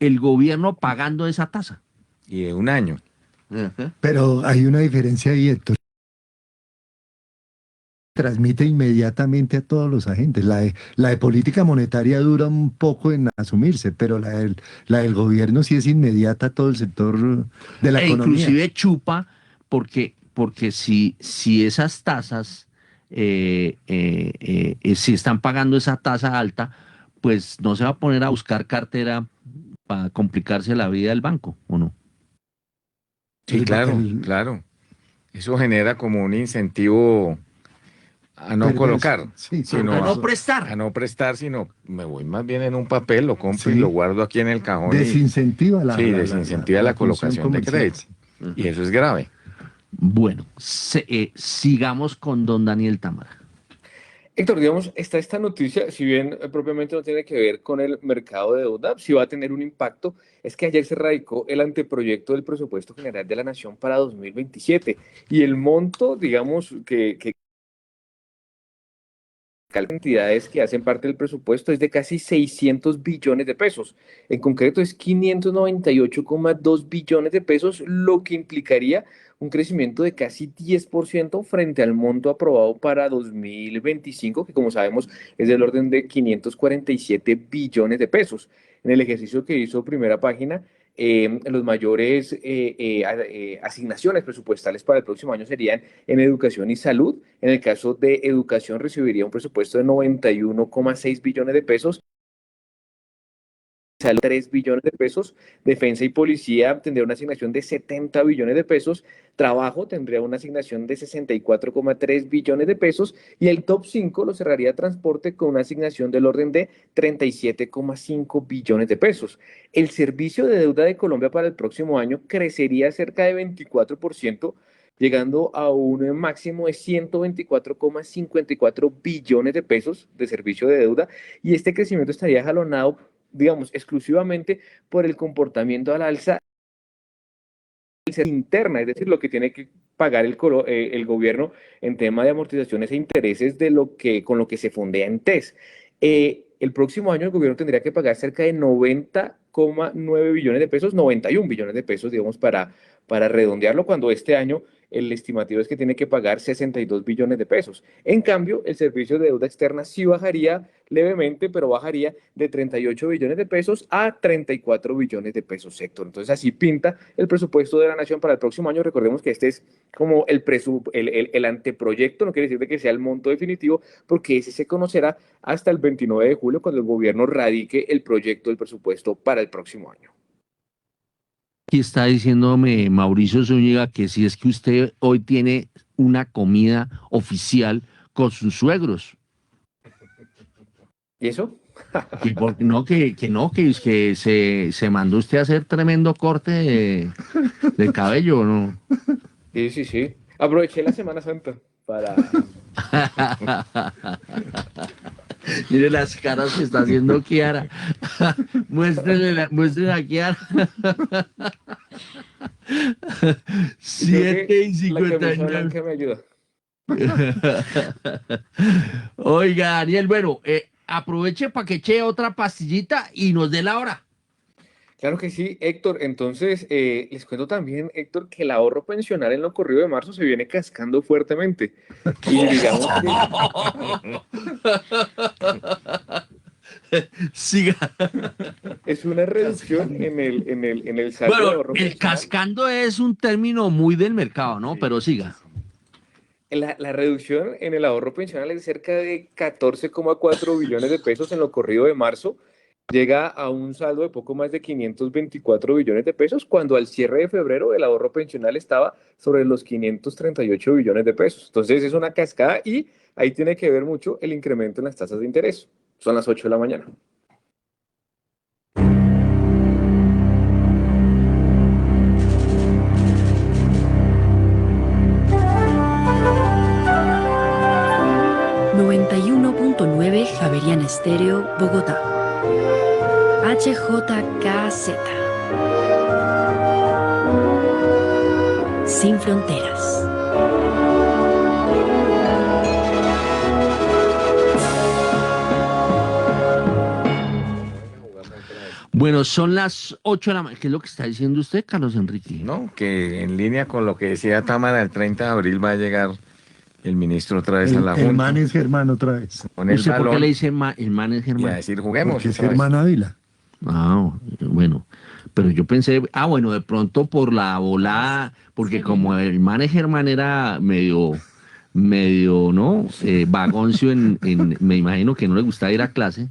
el gobierno pagando esa tasa. Y de un año. Ajá. Pero hay una diferencia ahí, Héctor. Transmite inmediatamente a todos los agentes. La de política monetaria dura un poco en asumirse, pero la del gobierno sí es inmediata a todo el sector de la economía. Inclusive chupa, porque si esas tasas, si están pagando esa tasa alta, pues no se va a poner a buscar cartera para complicarse la vida del banco, ¿o no? Sí, claro. Eso genera como un incentivo a no colocar, Sí, sino a no prestar. A no prestar, sino me voy más bien en un papel, lo compro y Sí. lo guardo aquí en el cajón. Desincentiva la, Sí, la- la- desincentiva la colocación de comercial. crédito. Y eso es grave. Bueno, sigamos con don Daniel Tamara. Héctor, digamos, está esta noticia, si bien propiamente no tiene que ver con el mercado de deuda, sí va a tener un impacto, es que ayer se radicó el anteproyecto del presupuesto general de la Nación para 2027 y el monto, digamos, que entidades que hacen parte del presupuesto es de casi 600 billones de pesos. En concreto es 598,2 billones de pesos, lo que implicaría un crecimiento de casi 10% frente al monto aprobado para 2025, que como sabemos es del orden de 547 billones de pesos. En el ejercicio que hizo Primera Página, los mayores asignaciones presupuestales para el próximo año serían en educación y salud. En el caso de educación recibiría un presupuesto de 91,6 billones de pesos. Salud 3 billones de pesos, defensa y policía tendría una asignación de 70 billones de pesos, trabajo tendría una asignación de 64,3 billones de pesos y el top 5 lo cerraría transporte con una asignación del orden de 37,5 billones de pesos. El servicio de deuda de Colombia para el próximo año crecería cerca de 24%, llegando a un máximo de 124,54 billones de pesos de servicio de deuda y este crecimiento estaría jalonado, digamos, exclusivamente por el comportamiento al alza interna, es decir, lo que tiene que pagar el gobierno en tema de amortizaciones e intereses con lo que se fondea en TES. El próximo año el gobierno tendría que pagar cerca de 90,9 billones de pesos, 91 billones de pesos, digamos, para redondearlo, cuando este año el estimativo es que tiene que pagar 62 billones de pesos. En cambio, el servicio de deuda externa sí bajaría levemente, pero bajaría de 38 billones de pesos a 34 billones de pesos, sector. Entonces, así pinta el presupuesto de la Nación para el próximo año. Recordemos que este es como el anteproyecto, no quiere decir de que sea el monto definitivo, porque ese se conocerá hasta el 29 de julio, cuando el gobierno radique el proyecto del presupuesto para el próximo año. Aquí está diciéndome Mauricio Zúñiga que si es que usted hoy tiene una comida oficial con sus suegros. ¿Y eso? Que se mandó usted a hacer tremendo corte de cabello, ¿no? Sí. Aproveché la Semana Santa para... Mire las caras que está haciendo Kiara. Muéstrenle a Kiara. 7:59. Que me ayuda. Oiga, Daniel, bueno, aproveche para que eche otra pastillita y nos dé la hora. Claro que sí, Héctor. Entonces, les cuento también, Héctor, que el ahorro pensional en lo corrido de marzo se viene cascando fuertemente. Y digamos que siga. Es una reducción en el saldo de ahorro el pensional. cascando es un término muy del mercado, ¿no? Sí, pero siga. La reducción en el ahorro pensional es cerca de 14,4 billones de pesos en lo corrido de marzo. llega a un saldo de poco más de 524 billones de pesos, cuando al cierre de febrero el ahorro pensional estaba sobre los 538 billones de pesos. Entonces es una cascada y ahí tiene que ver mucho el incremento en las tasas de interés. Son las 8 de la mañana. Javeriana Estéreo, Bogotá. HJKZ. Sin fronteras. Bueno, son las 8 de la mañana. ¿Qué es lo que está diciendo usted, Carlos Enrique? No, que en línea con lo que decía Támara, el 30 de abril va a llegar el ministro otra vez a la Junta. El man es Germán otra vez. Con el ¿Usted por qué balón le dice el man es Germán? y a decir juguemos. Porque es otra vez. Germán Ávila. Ah, bueno, pero yo pensé, bueno, de pronto por la volada, porque como el man es Germán era medio, ¿no? Vagoncio me imagino que no le gusta ir a clase,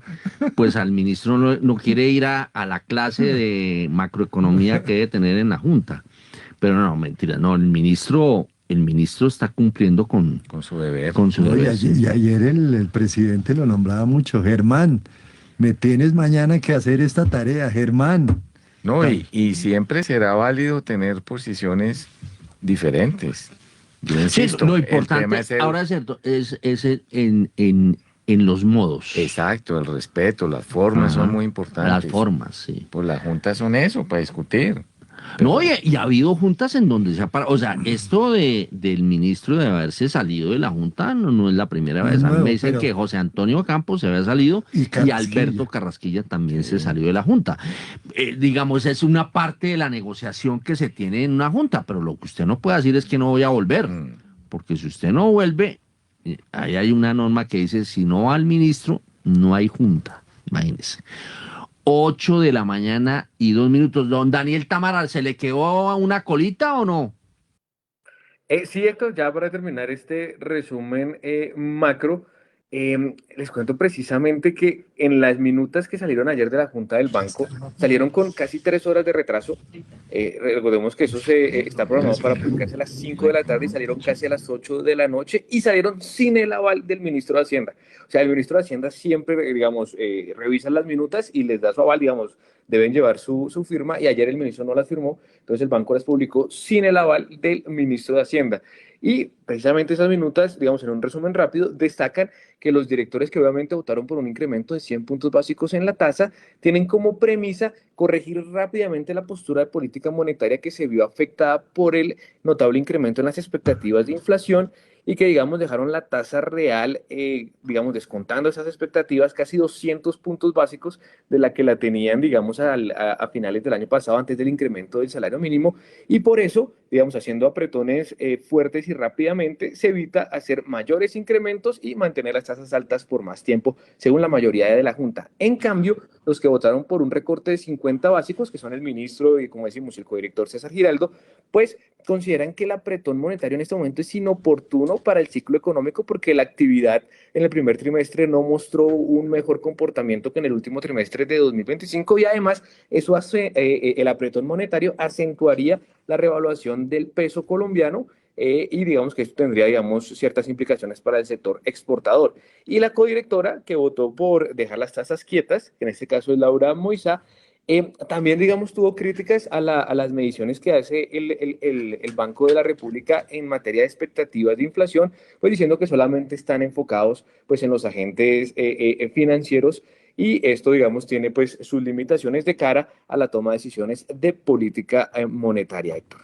pues al ministro no quiere ir a la clase de macroeconomía que debe tener en la Junta. Pero no, mentira, no, el ministro está cumpliendo con su deber. Con su deber. Y ayer el presidente lo nombraba mucho. Germán, me tienes mañana que hacer esta tarea, Germán. No, y siempre será válido tener posiciones diferentes. Yo insisto, sí, lo importante, ahora es cierto, es en los modos. Exacto, el respeto, las formas son muy importantes. Las formas, sí. Pues las juntas son eso, para discutir. Pero... No, y ha habido juntas en donde se ha parado. O sea, esto del ministro de haberse salido de la junta no es la primera vez. A mí me dicen que José Antonio Campos se había salido y Alberto Carrasquilla también se salió de la junta. Digamos, es una parte de la negociación que se tiene en una junta, pero lo que usted no puede decir es que no voy a volver, porque si usted no vuelve, ahí hay una norma que dice, si no va al ministro, no hay junta. Imagínese. 8 de la mañana y 2 minutos. Don Daniel Támara, ¿se le quedó una colita o no? Sí, Héctor, ya para terminar este resumen macro, les cuento precisamente que en las minutas que salieron ayer de la Junta del Banco, salieron con casi 3 horas de retraso. Recordemos que eso está programado para publicarse a las 5 de la tarde y salieron casi a las 8 de la noche y salieron sin el aval del ministro de Hacienda. O sea, el ministro de Hacienda siempre, digamos, revisa las minutas y les da su aval, digamos, deben llevar su firma, y ayer el ministro no las firmó, entonces el banco las publicó sin el aval del ministro de Hacienda. Y precisamente esas minutas, digamos, en un resumen rápido, destacan que los directores que obviamente votaron por un incremento de 100 puntos básicos en la tasa, tienen como premisa corregir rápidamente la postura de política monetaria que se vio afectada por el notable incremento en las expectativas de inflación, y que, digamos, dejaron la tasa real, digamos, descontando esas expectativas, casi 200 puntos básicos de la que la tenían, digamos, a finales del año pasado, antes del incremento del salario mínimo, y por eso, digamos, haciendo apretones fuertes y rápidamente, se evita hacer mayores incrementos y mantener las tasas altas por más tiempo, según la mayoría de la Junta. En cambio, los que votaron por un recorte de 50 básicos, que son el ministro y, como decimos, el codirector César Giraldo, pues consideran que el apretón monetario en este momento es inoportuno para el ciclo económico, porque la actividad en el primer trimestre no mostró un mejor comportamiento que en el último trimestre de 2025, y además eso hace, el apretón monetario acentuaría la revaluación del peso colombiano, y digamos que esto tendría, digamos, ciertas implicaciones para el sector exportador. Y la codirectora, que votó por dejar las tasas quietas, que en este caso es Laura Moisá, también, digamos, tuvo críticas a las mediciones que hace el Banco de la República en materia de expectativas de inflación, pues diciendo que solamente están enfocados, pues, en los agentes financieros, y esto, digamos, tiene, pues, sus limitaciones de cara a la toma de decisiones de política monetaria, Héctor.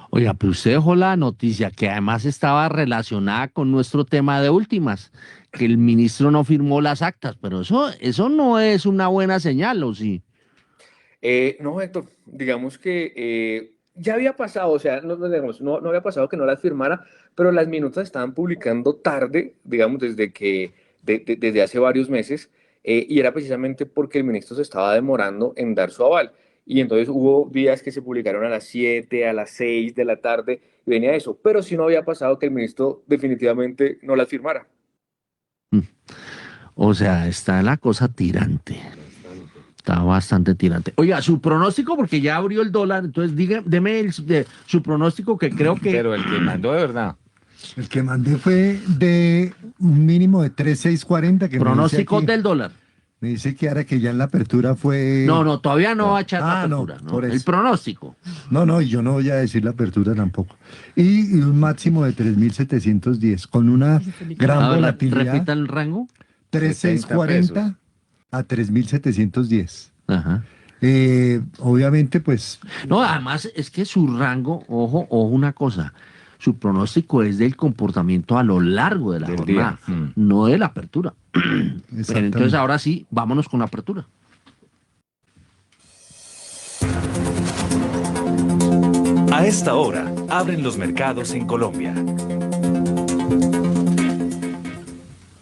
Oiga, pero usted dejó la noticia que además estaba relacionada con nuestro tema de últimas, que el ministro no firmó las actas, pero eso no es una buena señal, ¿o sí? No, Héctor, digamos que ya había pasado, o sea, no había pasado que no las firmara, pero las minutas estaban publicando tarde, digamos, desde hace varios meses, y era precisamente porque el ministro se estaba demorando en dar su aval. Y entonces hubo días que se publicaron a las 7, a las 6 de la tarde, y venía eso, pero sí no había pasado que el ministro definitivamente no las firmara. O sea, está la cosa tirante. Está bastante tirante. Oiga, su pronóstico, porque ya abrió el dólar, entonces deme su pronóstico, que creo que... Pero el que mandó de verdad. El que mandé fue de un mínimo de 3,640. Pronóstico del dólar. Me dice que ahora que ya en la apertura fue... No, todavía no va a echar la apertura. No, por eso. El pronóstico. No, yo no voy a decir la apertura tampoco. Y un máximo de 3,710, con una gran volatilidad. ¿Repita el rango? 3,640 a 3,710. Ajá. Obviamente, pues... No, además es que su rango, ojo una cosa, su pronóstico es del comportamiento a lo largo de la jornada, no de la apertura. Pero entonces ahora sí, vámonos con la apertura. A esta hora, abren los mercados en Colombia.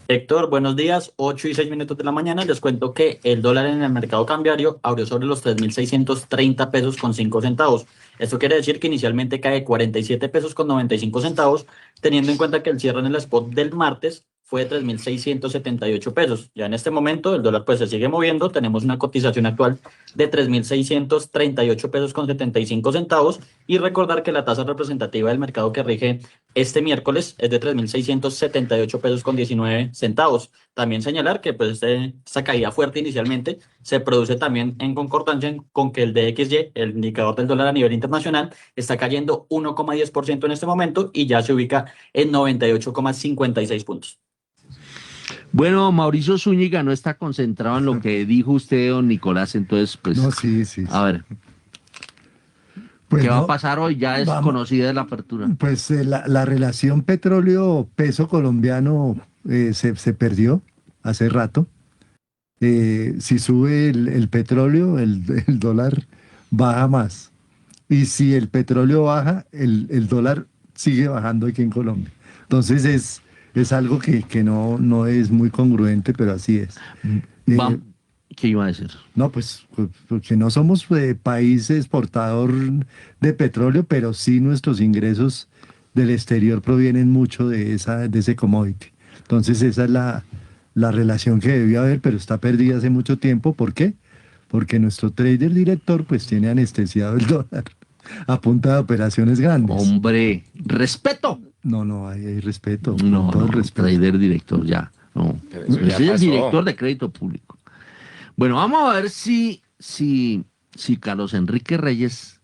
Héctor, buenos días, 8:06 de la mañana. Les cuento que el dólar en el mercado cambiario abrió sobre los 3.630 pesos con 5 centavos. Esto quiere decir que inicialmente cae 47 pesos con 95 centavos, teniendo en cuenta que el cierre en el spot del martes fue de 3.678 pesos. Ya en este momento el dólar pues se sigue moviendo, tenemos una cotización actual de 3.638 pesos con 75 centavos y recordar que la tasa representativa del mercado que rige este miércoles es de 3.678 pesos con 19 centavos. También señalar que pues esta caída fuerte inicialmente se produce también en concordancia con que el DXY, el indicador del dólar a nivel internacional, está cayendo 1,10% en este momento y ya se ubica en 98,56 puntos. Bueno, Mauricio Zúñiga no está concentrado en lo que dijo usted, don Nicolás, entonces, pues... No, sí. A ver, pues ¿qué va a pasar hoy? Ya es conocida la apertura. Pues la relación petróleo-peso colombiano se perdió hace rato. Si sube el petróleo, el dólar baja más. Y si el petróleo baja, el dólar sigue bajando aquí en Colombia. Entonces es algo que no es muy congruente, pero así es. ¿Qué iba a decir? No, pues porque no somos país exportador de petróleo, pero sí nuestros ingresos del exterior provienen mucho de ese commodity. Entonces esa es la relación que debió haber, pero está perdida hace mucho tiempo. ¿Por qué? Porque nuestro trader director pues tiene anestesiado el dólar a punta de operaciones grandes. Hombre, respeto. No, hay respeto. No, todo el respeto. Trader director ya. No. Es el director de crédito público. Bueno, vamos a ver si Carlos Enrique Reyes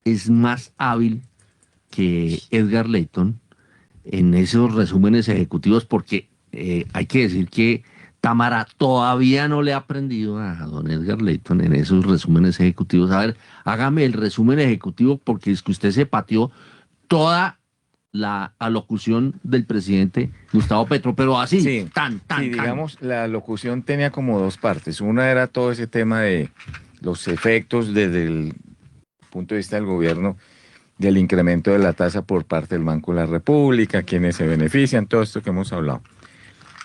es más hábil que Edgar Layton en esos resúmenes ejecutivos, porque hay que decir que Tamara todavía no le ha aprendido a don Edgar Layton en esos resúmenes ejecutivos. A ver, hágame el resumen ejecutivo, porque es que usted se pateó toda la alocución del presidente Gustavo Petro, pero así, sí, digamos, la locución tenía como dos partes. Una era todo ese tema de los efectos desde el punto de vista del gobierno del incremento de la tasa por parte del Banco de la República, quienes se benefician, todo esto que hemos hablado.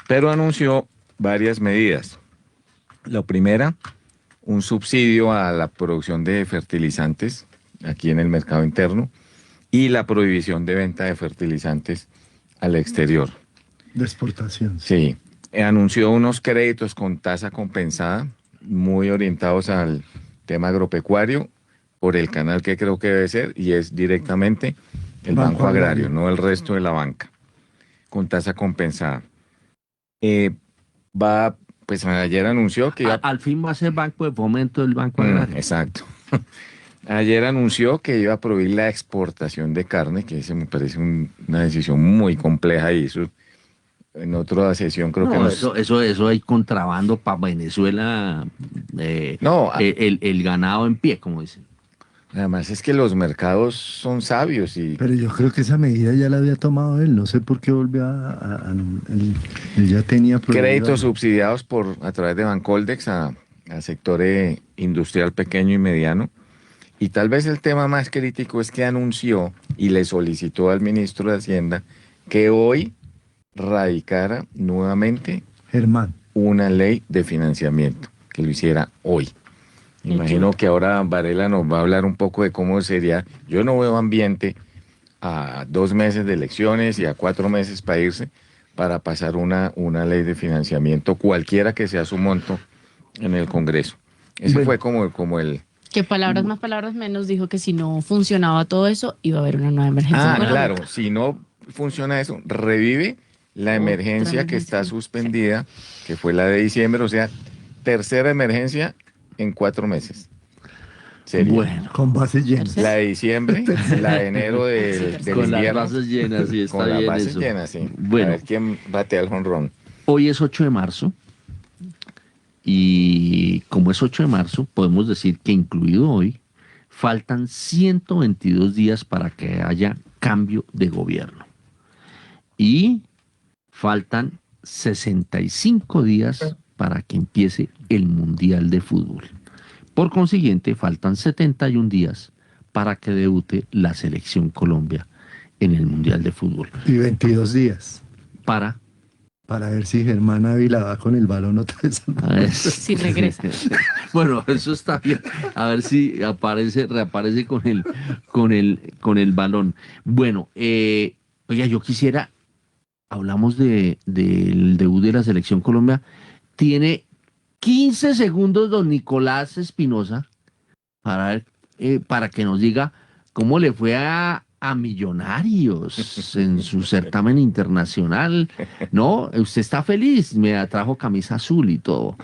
Pero anunció varias medidas. La primera, un subsidio a la producción de fertilizantes aquí en el mercado interno, y la prohibición de venta de fertilizantes al exterior. De exportación. Sí. Anunció unos créditos con tasa compensada, muy orientados al tema agropecuario, por el canal que creo que debe ser, y es directamente el Banco Agrario, no el resto de la banca, con tasa compensada. Pues ayer anunció que... Al fin va a ser Banco de Fomento del Banco Agrario. Exacto. Ayer anunció que iba a prohibir la exportación de carne, que ese me parece una decisión muy compleja, y eso en otra sesión creo que eso hay contrabando para Venezuela, el ganado en pie, como dicen. Además es que los mercados son sabios Pero yo creo que esa medida ya la había tomado él, no sé por qué volvió él ya tenía créditos subsidiados a través de Bancoldex al sector industrial pequeño y mediano. Y tal vez el tema más crítico es que anunció y le solicitó al ministro de Hacienda que hoy radicara nuevamente una ley de financiamiento, que lo hiciera hoy. Imagino que ahora Varela nos va a hablar un poco de cómo sería. Yo no veo ambiente a 2 meses de elecciones y a 4 meses para irse, para pasar una ley de financiamiento, cualquiera que sea su monto, en el Congreso. Eso Bueno. fue como el... Que palabras más, palabras menos, dijo que si no funcionaba todo eso, iba a haber una nueva emergencia en Colombia. Claro, si no funciona eso, revive la emergencia que está suspendida, que fue la de diciembre, o sea, tercera emergencia en 4 meses. Sería. Bueno, Con bases llenas. La de diciembre, la de enero del con las invierno. bases llenas, sí, está Con las bien bases eso. llenas, sí. Bueno. A ver quién batea el jonrón. Hoy es 8 de marzo y como es 8 de marzo, podemos decir que incluido hoy, faltan 122 días para que haya cambio de gobierno. Y faltan 65 días para que empiece el Mundial de Fútbol. Por consiguiente, faltan 71 días para que debute la Selección Colombia en el Mundial de Fútbol. Y 22 días. Para ver si Germán Ávila va con el balón otra vez. Si regresa. Bueno, eso está bien. A ver si reaparece con el balón. Bueno, oiga, yo quisiera, hablamos del debut de la Selección Colombia. Tiene 15 segundos don Nicolás Espinosa para que nos diga cómo le fue a Millonarios en su certamen internacional. No, usted está feliz, me trajo camisa azul y todo,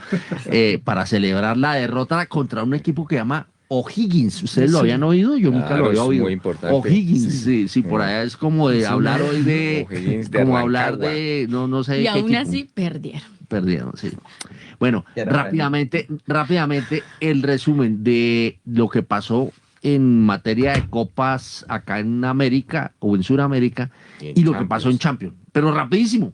para celebrar la derrota contra un equipo que llama O'Higgins. ¿Ustedes lo habían oído? Yo nunca lo había oído. Muy importante. O'Higgins, sí, por allá es como de hablar hoy de, como hablar de, no sé. Y qué aún equipo. así Perdieron, sí. Bueno, rápidamente, el resumen de lo que pasó en materia de copas acá en América o en Sudamérica y lo que pasó en Champions. Pero rapidísimo.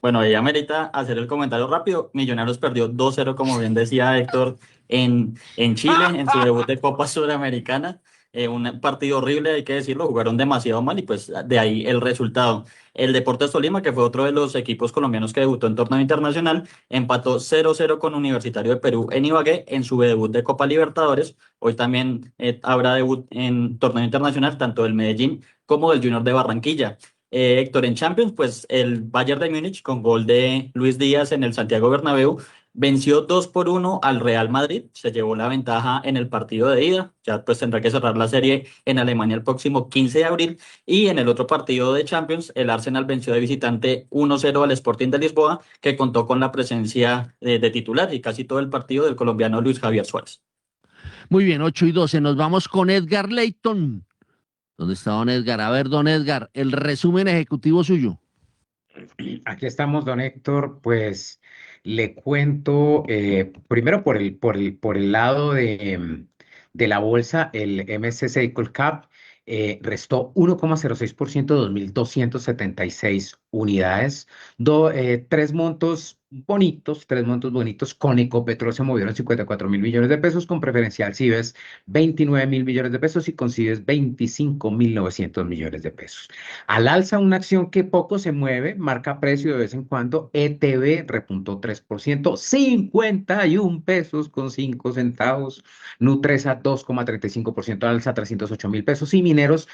Bueno, ella amerita hacer el comentario rápido. Millonarios perdió 2-0, como bien decía Héctor, en Chile, en su debut de Copa Sudamericana. Un partido horrible, hay que decirlo, jugaron demasiado mal y pues de ahí el resultado. El Deportes Tolima, que fue otro de los equipos colombianos que debutó en torneo internacional, empató 0-0 con Universitario de Perú en Ibagué en su debut de Copa Libertadores. Hoy también habrá debut en torneo internacional, tanto del Medellín como del Junior de Barranquilla. Héctor, en Champions, pues el Bayern de Múnich con gol de Luis Díaz en el Santiago Bernabéu venció 2-1 al Real Madrid, se llevó la ventaja en el partido de ida, ya pues tendrá que cerrar la serie en Alemania el próximo 15 de abril, y en el otro partido de Champions, el Arsenal venció de visitante 1-0 al Sporting de Lisboa, que contó con la presencia de titular y casi todo el partido del colombiano Luis Javier Suárez. Muy bien, 8:12, nos vamos con Edgar Leyton. ¿Dónde está don Edgar? A ver, don Edgar, el resumen ejecutivo suyo. Aquí estamos, don Héctor, pues le cuento primero por el lado de la bolsa, el MSCI Colcap restó 1,06%, 2.276 unidades, tres montos bonitos, con Ecopetrol se movieron 54.000 millones de pesos, con Preferencial Cibes 29.000 millones de pesos y con Cibes 25.900 millones de pesos. Al alza, una acción que poco se mueve, marca precio de vez en cuando, ETB repuntó 3%, 51 pesos con 5 centavos, Nutresa 2,35% al alza, 308.000 pesos y Mineros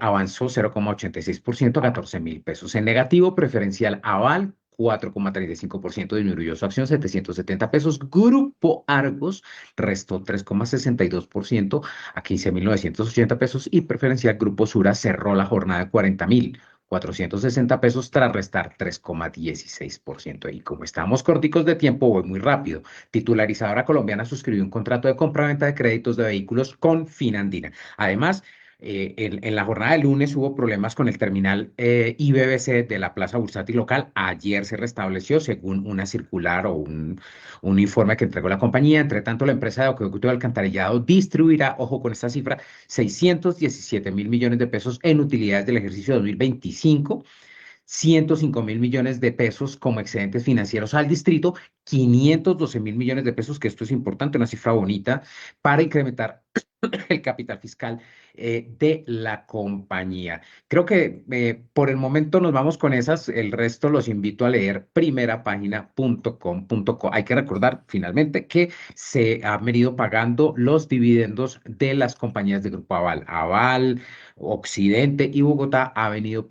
avanzó 0,86% a 14.000 pesos. En negativo, Preferencial Aval 4,35% disminuyó su acción, 770 pesos. Grupo Argos restó 3,62% a 15.980 pesos y Preferencial Grupo Sura cerró la jornada de 40.460 pesos tras restar 3,16%. Y como estamos corticos de tiempo, voy muy rápido. Titularizadora colombiana suscribió un contrato de compra-venta de créditos de vehículos con Finandina. Además, en la jornada de lunes hubo problemas con el terminal IBBC de la plaza bursátil local. Ayer se restableció según una circular o un informe que entregó la compañía. Entre tanto, la empresa de acueducto y alcantarillado distribuirá, ojo con esta cifra, 617.000 millones de pesos en utilidades del ejercicio 2025. 105.000 millones de pesos como excedentes financieros al distrito, 512.000 millones de pesos, que esto es importante, una cifra bonita, para incrementar el capital fiscal de la compañía. Creo que por el momento nos vamos con esas, el resto los invito a leer primerapagina.com.co. Hay que recordar finalmente que se han venido pagando los dividendos de las compañías de Grupo Aval. Aval, Occidente y Bogotá han venido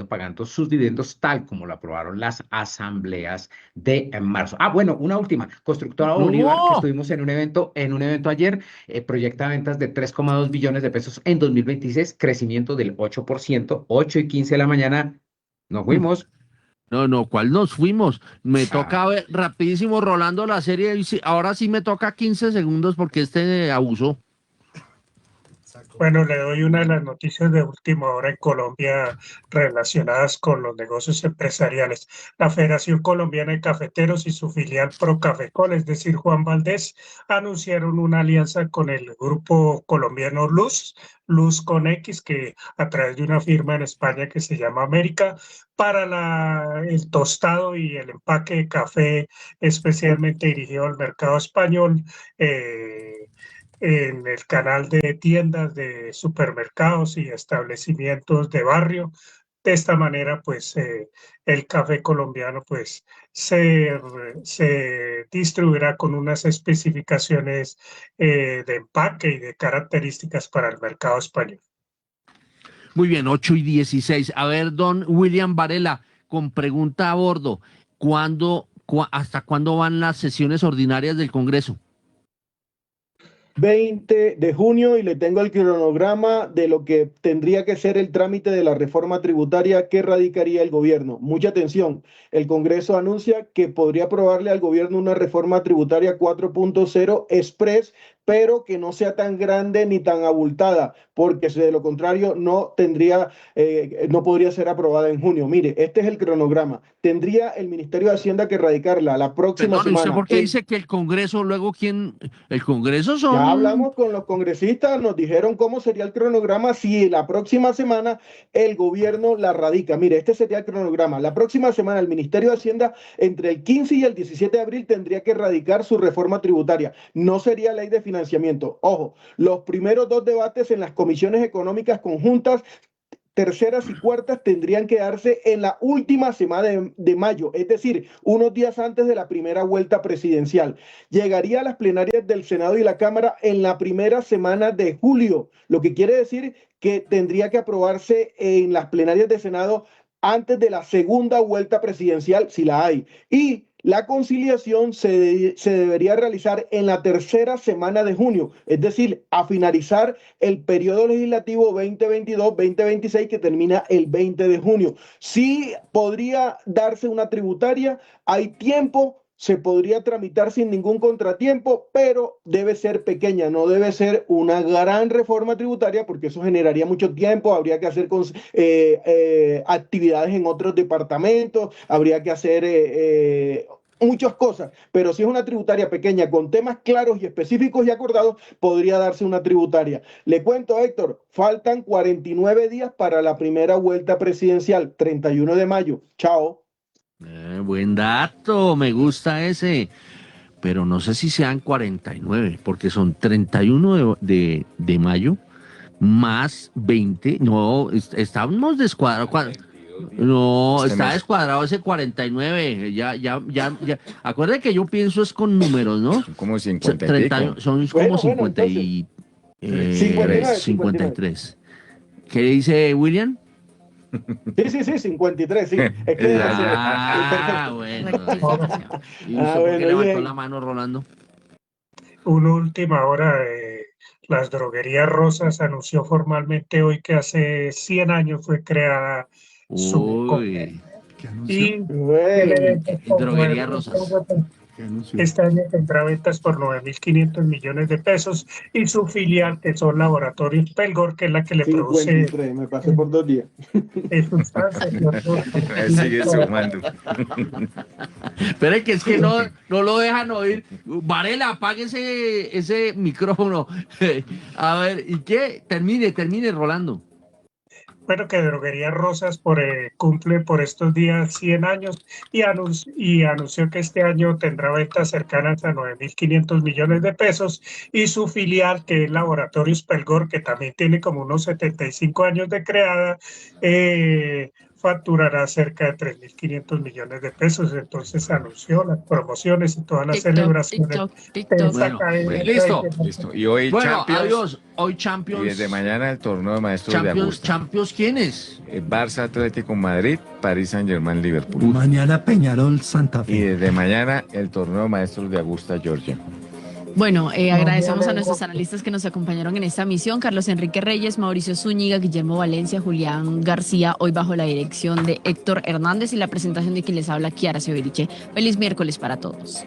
pagando sus dividendos tal como lo aprobaron las asambleas de marzo. Bueno, una última, Constructora Bolívar, que estuvimos en un evento ayer, proyecta ventas de 3,2 billones de pesos en 2026, crecimiento del 8%, 8:15 de la mañana, nos fuimos. No, ¿cuál nos fuimos? Me toca ver rapidísimo rolando la serie, ahora sí me toca 15 segundos porque abusó. Bueno, le doy una de las noticias de última hora en Colombia relacionadas con los negocios empresariales. La Federación Colombiana de Cafeteros y su filial Procafecol, es decir, Juan Valdés, anunciaron una alianza con el grupo colombiano Luz con X, que a través de una firma en España que se llama América, para el tostado y el empaque de café especialmente dirigido al mercado español, en el canal de tiendas de supermercados y establecimientos de barrio. De esta manera, pues, el café colombiano, pues, se distribuirá con unas especificaciones de empaque y de características para el mercado español. Muy bien, 8:16. A ver, don William Varela, con pregunta a bordo. ¿Hasta cuándo van las sesiones ordinarias del Congreso? 20 de junio y le tengo el cronograma de lo que tendría que ser el trámite de la reforma tributaria que radicaría el gobierno. Mucha atención, el Congreso anuncia que podría aprobarle al gobierno una reforma tributaria 4.0 express, pero que no sea tan grande ni tan abultada, porque de lo contrario no podría ser aprobada en junio. Mire, este es el cronograma. Tendría el Ministerio de Hacienda que radicarla la próxima semana. ¿Usted por qué dice que el Congreso, luego quién? El Congreso son... Ya hablamos con los congresistas, nos dijeron cómo sería el cronograma si la próxima semana el gobierno la radica. Mire, este sería el cronograma. La próxima semana el Ministerio de Hacienda, entre el 15 y el 17 de abril, tendría que radicar su reforma tributaria. No sería ley de financiamiento. Ojo, los primeros 2 debates en las comisiones económicas conjuntas, terceras y cuartas, tendrían que darse en la última semana de mayo, es decir, unos días antes de la primera vuelta presidencial. Llegaría a las plenarias del Senado y la Cámara en la primera semana de julio, lo que quiere decir que tendría que aprobarse en las plenarias del Senado antes de la segunda vuelta presidencial, si la hay. Y la conciliación se debería realizar en la tercera semana de junio, es decir, a finalizar el periodo legislativo 2022-2026 que termina el 20 de junio. Sí podría darse una tributaria, hay tiempo, se podría tramitar sin ningún contratiempo, pero debe ser pequeña, no debe ser una gran reforma tributaria porque eso generaría mucho tiempo, habría que hacer actividades en otros departamentos, habría que hacer muchas cosas, pero si es una tributaria pequeña con temas claros y específicos y acordados, podría darse una tributaria. Le cuento, Héctor, faltan 49 días para la primera vuelta presidencial, 31 de mayo. Chao. Buen dato, me gusta ese, pero no sé si sean 49, porque son 31 de mayo más 20, no, estamos descuadrados, no, está descuadrado ese 49, ya, acuérdate que yo pienso es con números, ¿no? Son como 50 y pico. Son como 50 y 53. ¿Qué dice William? Sí, 53, sí. Es que bueno. ¿Y usted por qué levantó la mano, Rolando? Una última hora, las droguerías Rosas anunció formalmente hoy que hace 100 años fue creada su y droguería Rosas. Este año tendrá ventas por 9.500 millones de pesos y su filial, que son Laboratorios Pelgor, que es la que le 53, produce. me pasé por 2 días. Sigue sumando. Pero es que no lo dejan oír. Varela, apague ese micrófono. A ver, ¿y qué? Termine, Rolando. bueno, que Droguerías Rosas cumple por estos días 100 años y anunció que este año tendrá ventas cercanas a 9.500 millones de pesos, y su filial, que es Laboratorios Pelgor, que también tiene como unos 75 años de creada, facturará cerca de 3.500 millones de pesos. Entonces anunció las promociones y todas las celebraciones. Bueno, listo. Y hoy Champions. Adiós. Hoy Champions. Y desde mañana el torneo de maestros de Augusta. ¿Champions quiénes? Barça, Atlético Madrid, París Saint-Germain, Liverpool. Mañana Peñarol, Santa Fe. Y desde mañana el torneo de maestros de Augusta, Georgia. Bueno, agradecemos a nuestros analistas que nos acompañaron en esta misión: Carlos Enrique Reyes, Mauricio Zúñiga, Guillermo Valencia, Julián García, hoy bajo la dirección de Héctor Hernández y la presentación de quien les habla, Kiara Severiche. Feliz miércoles para todos.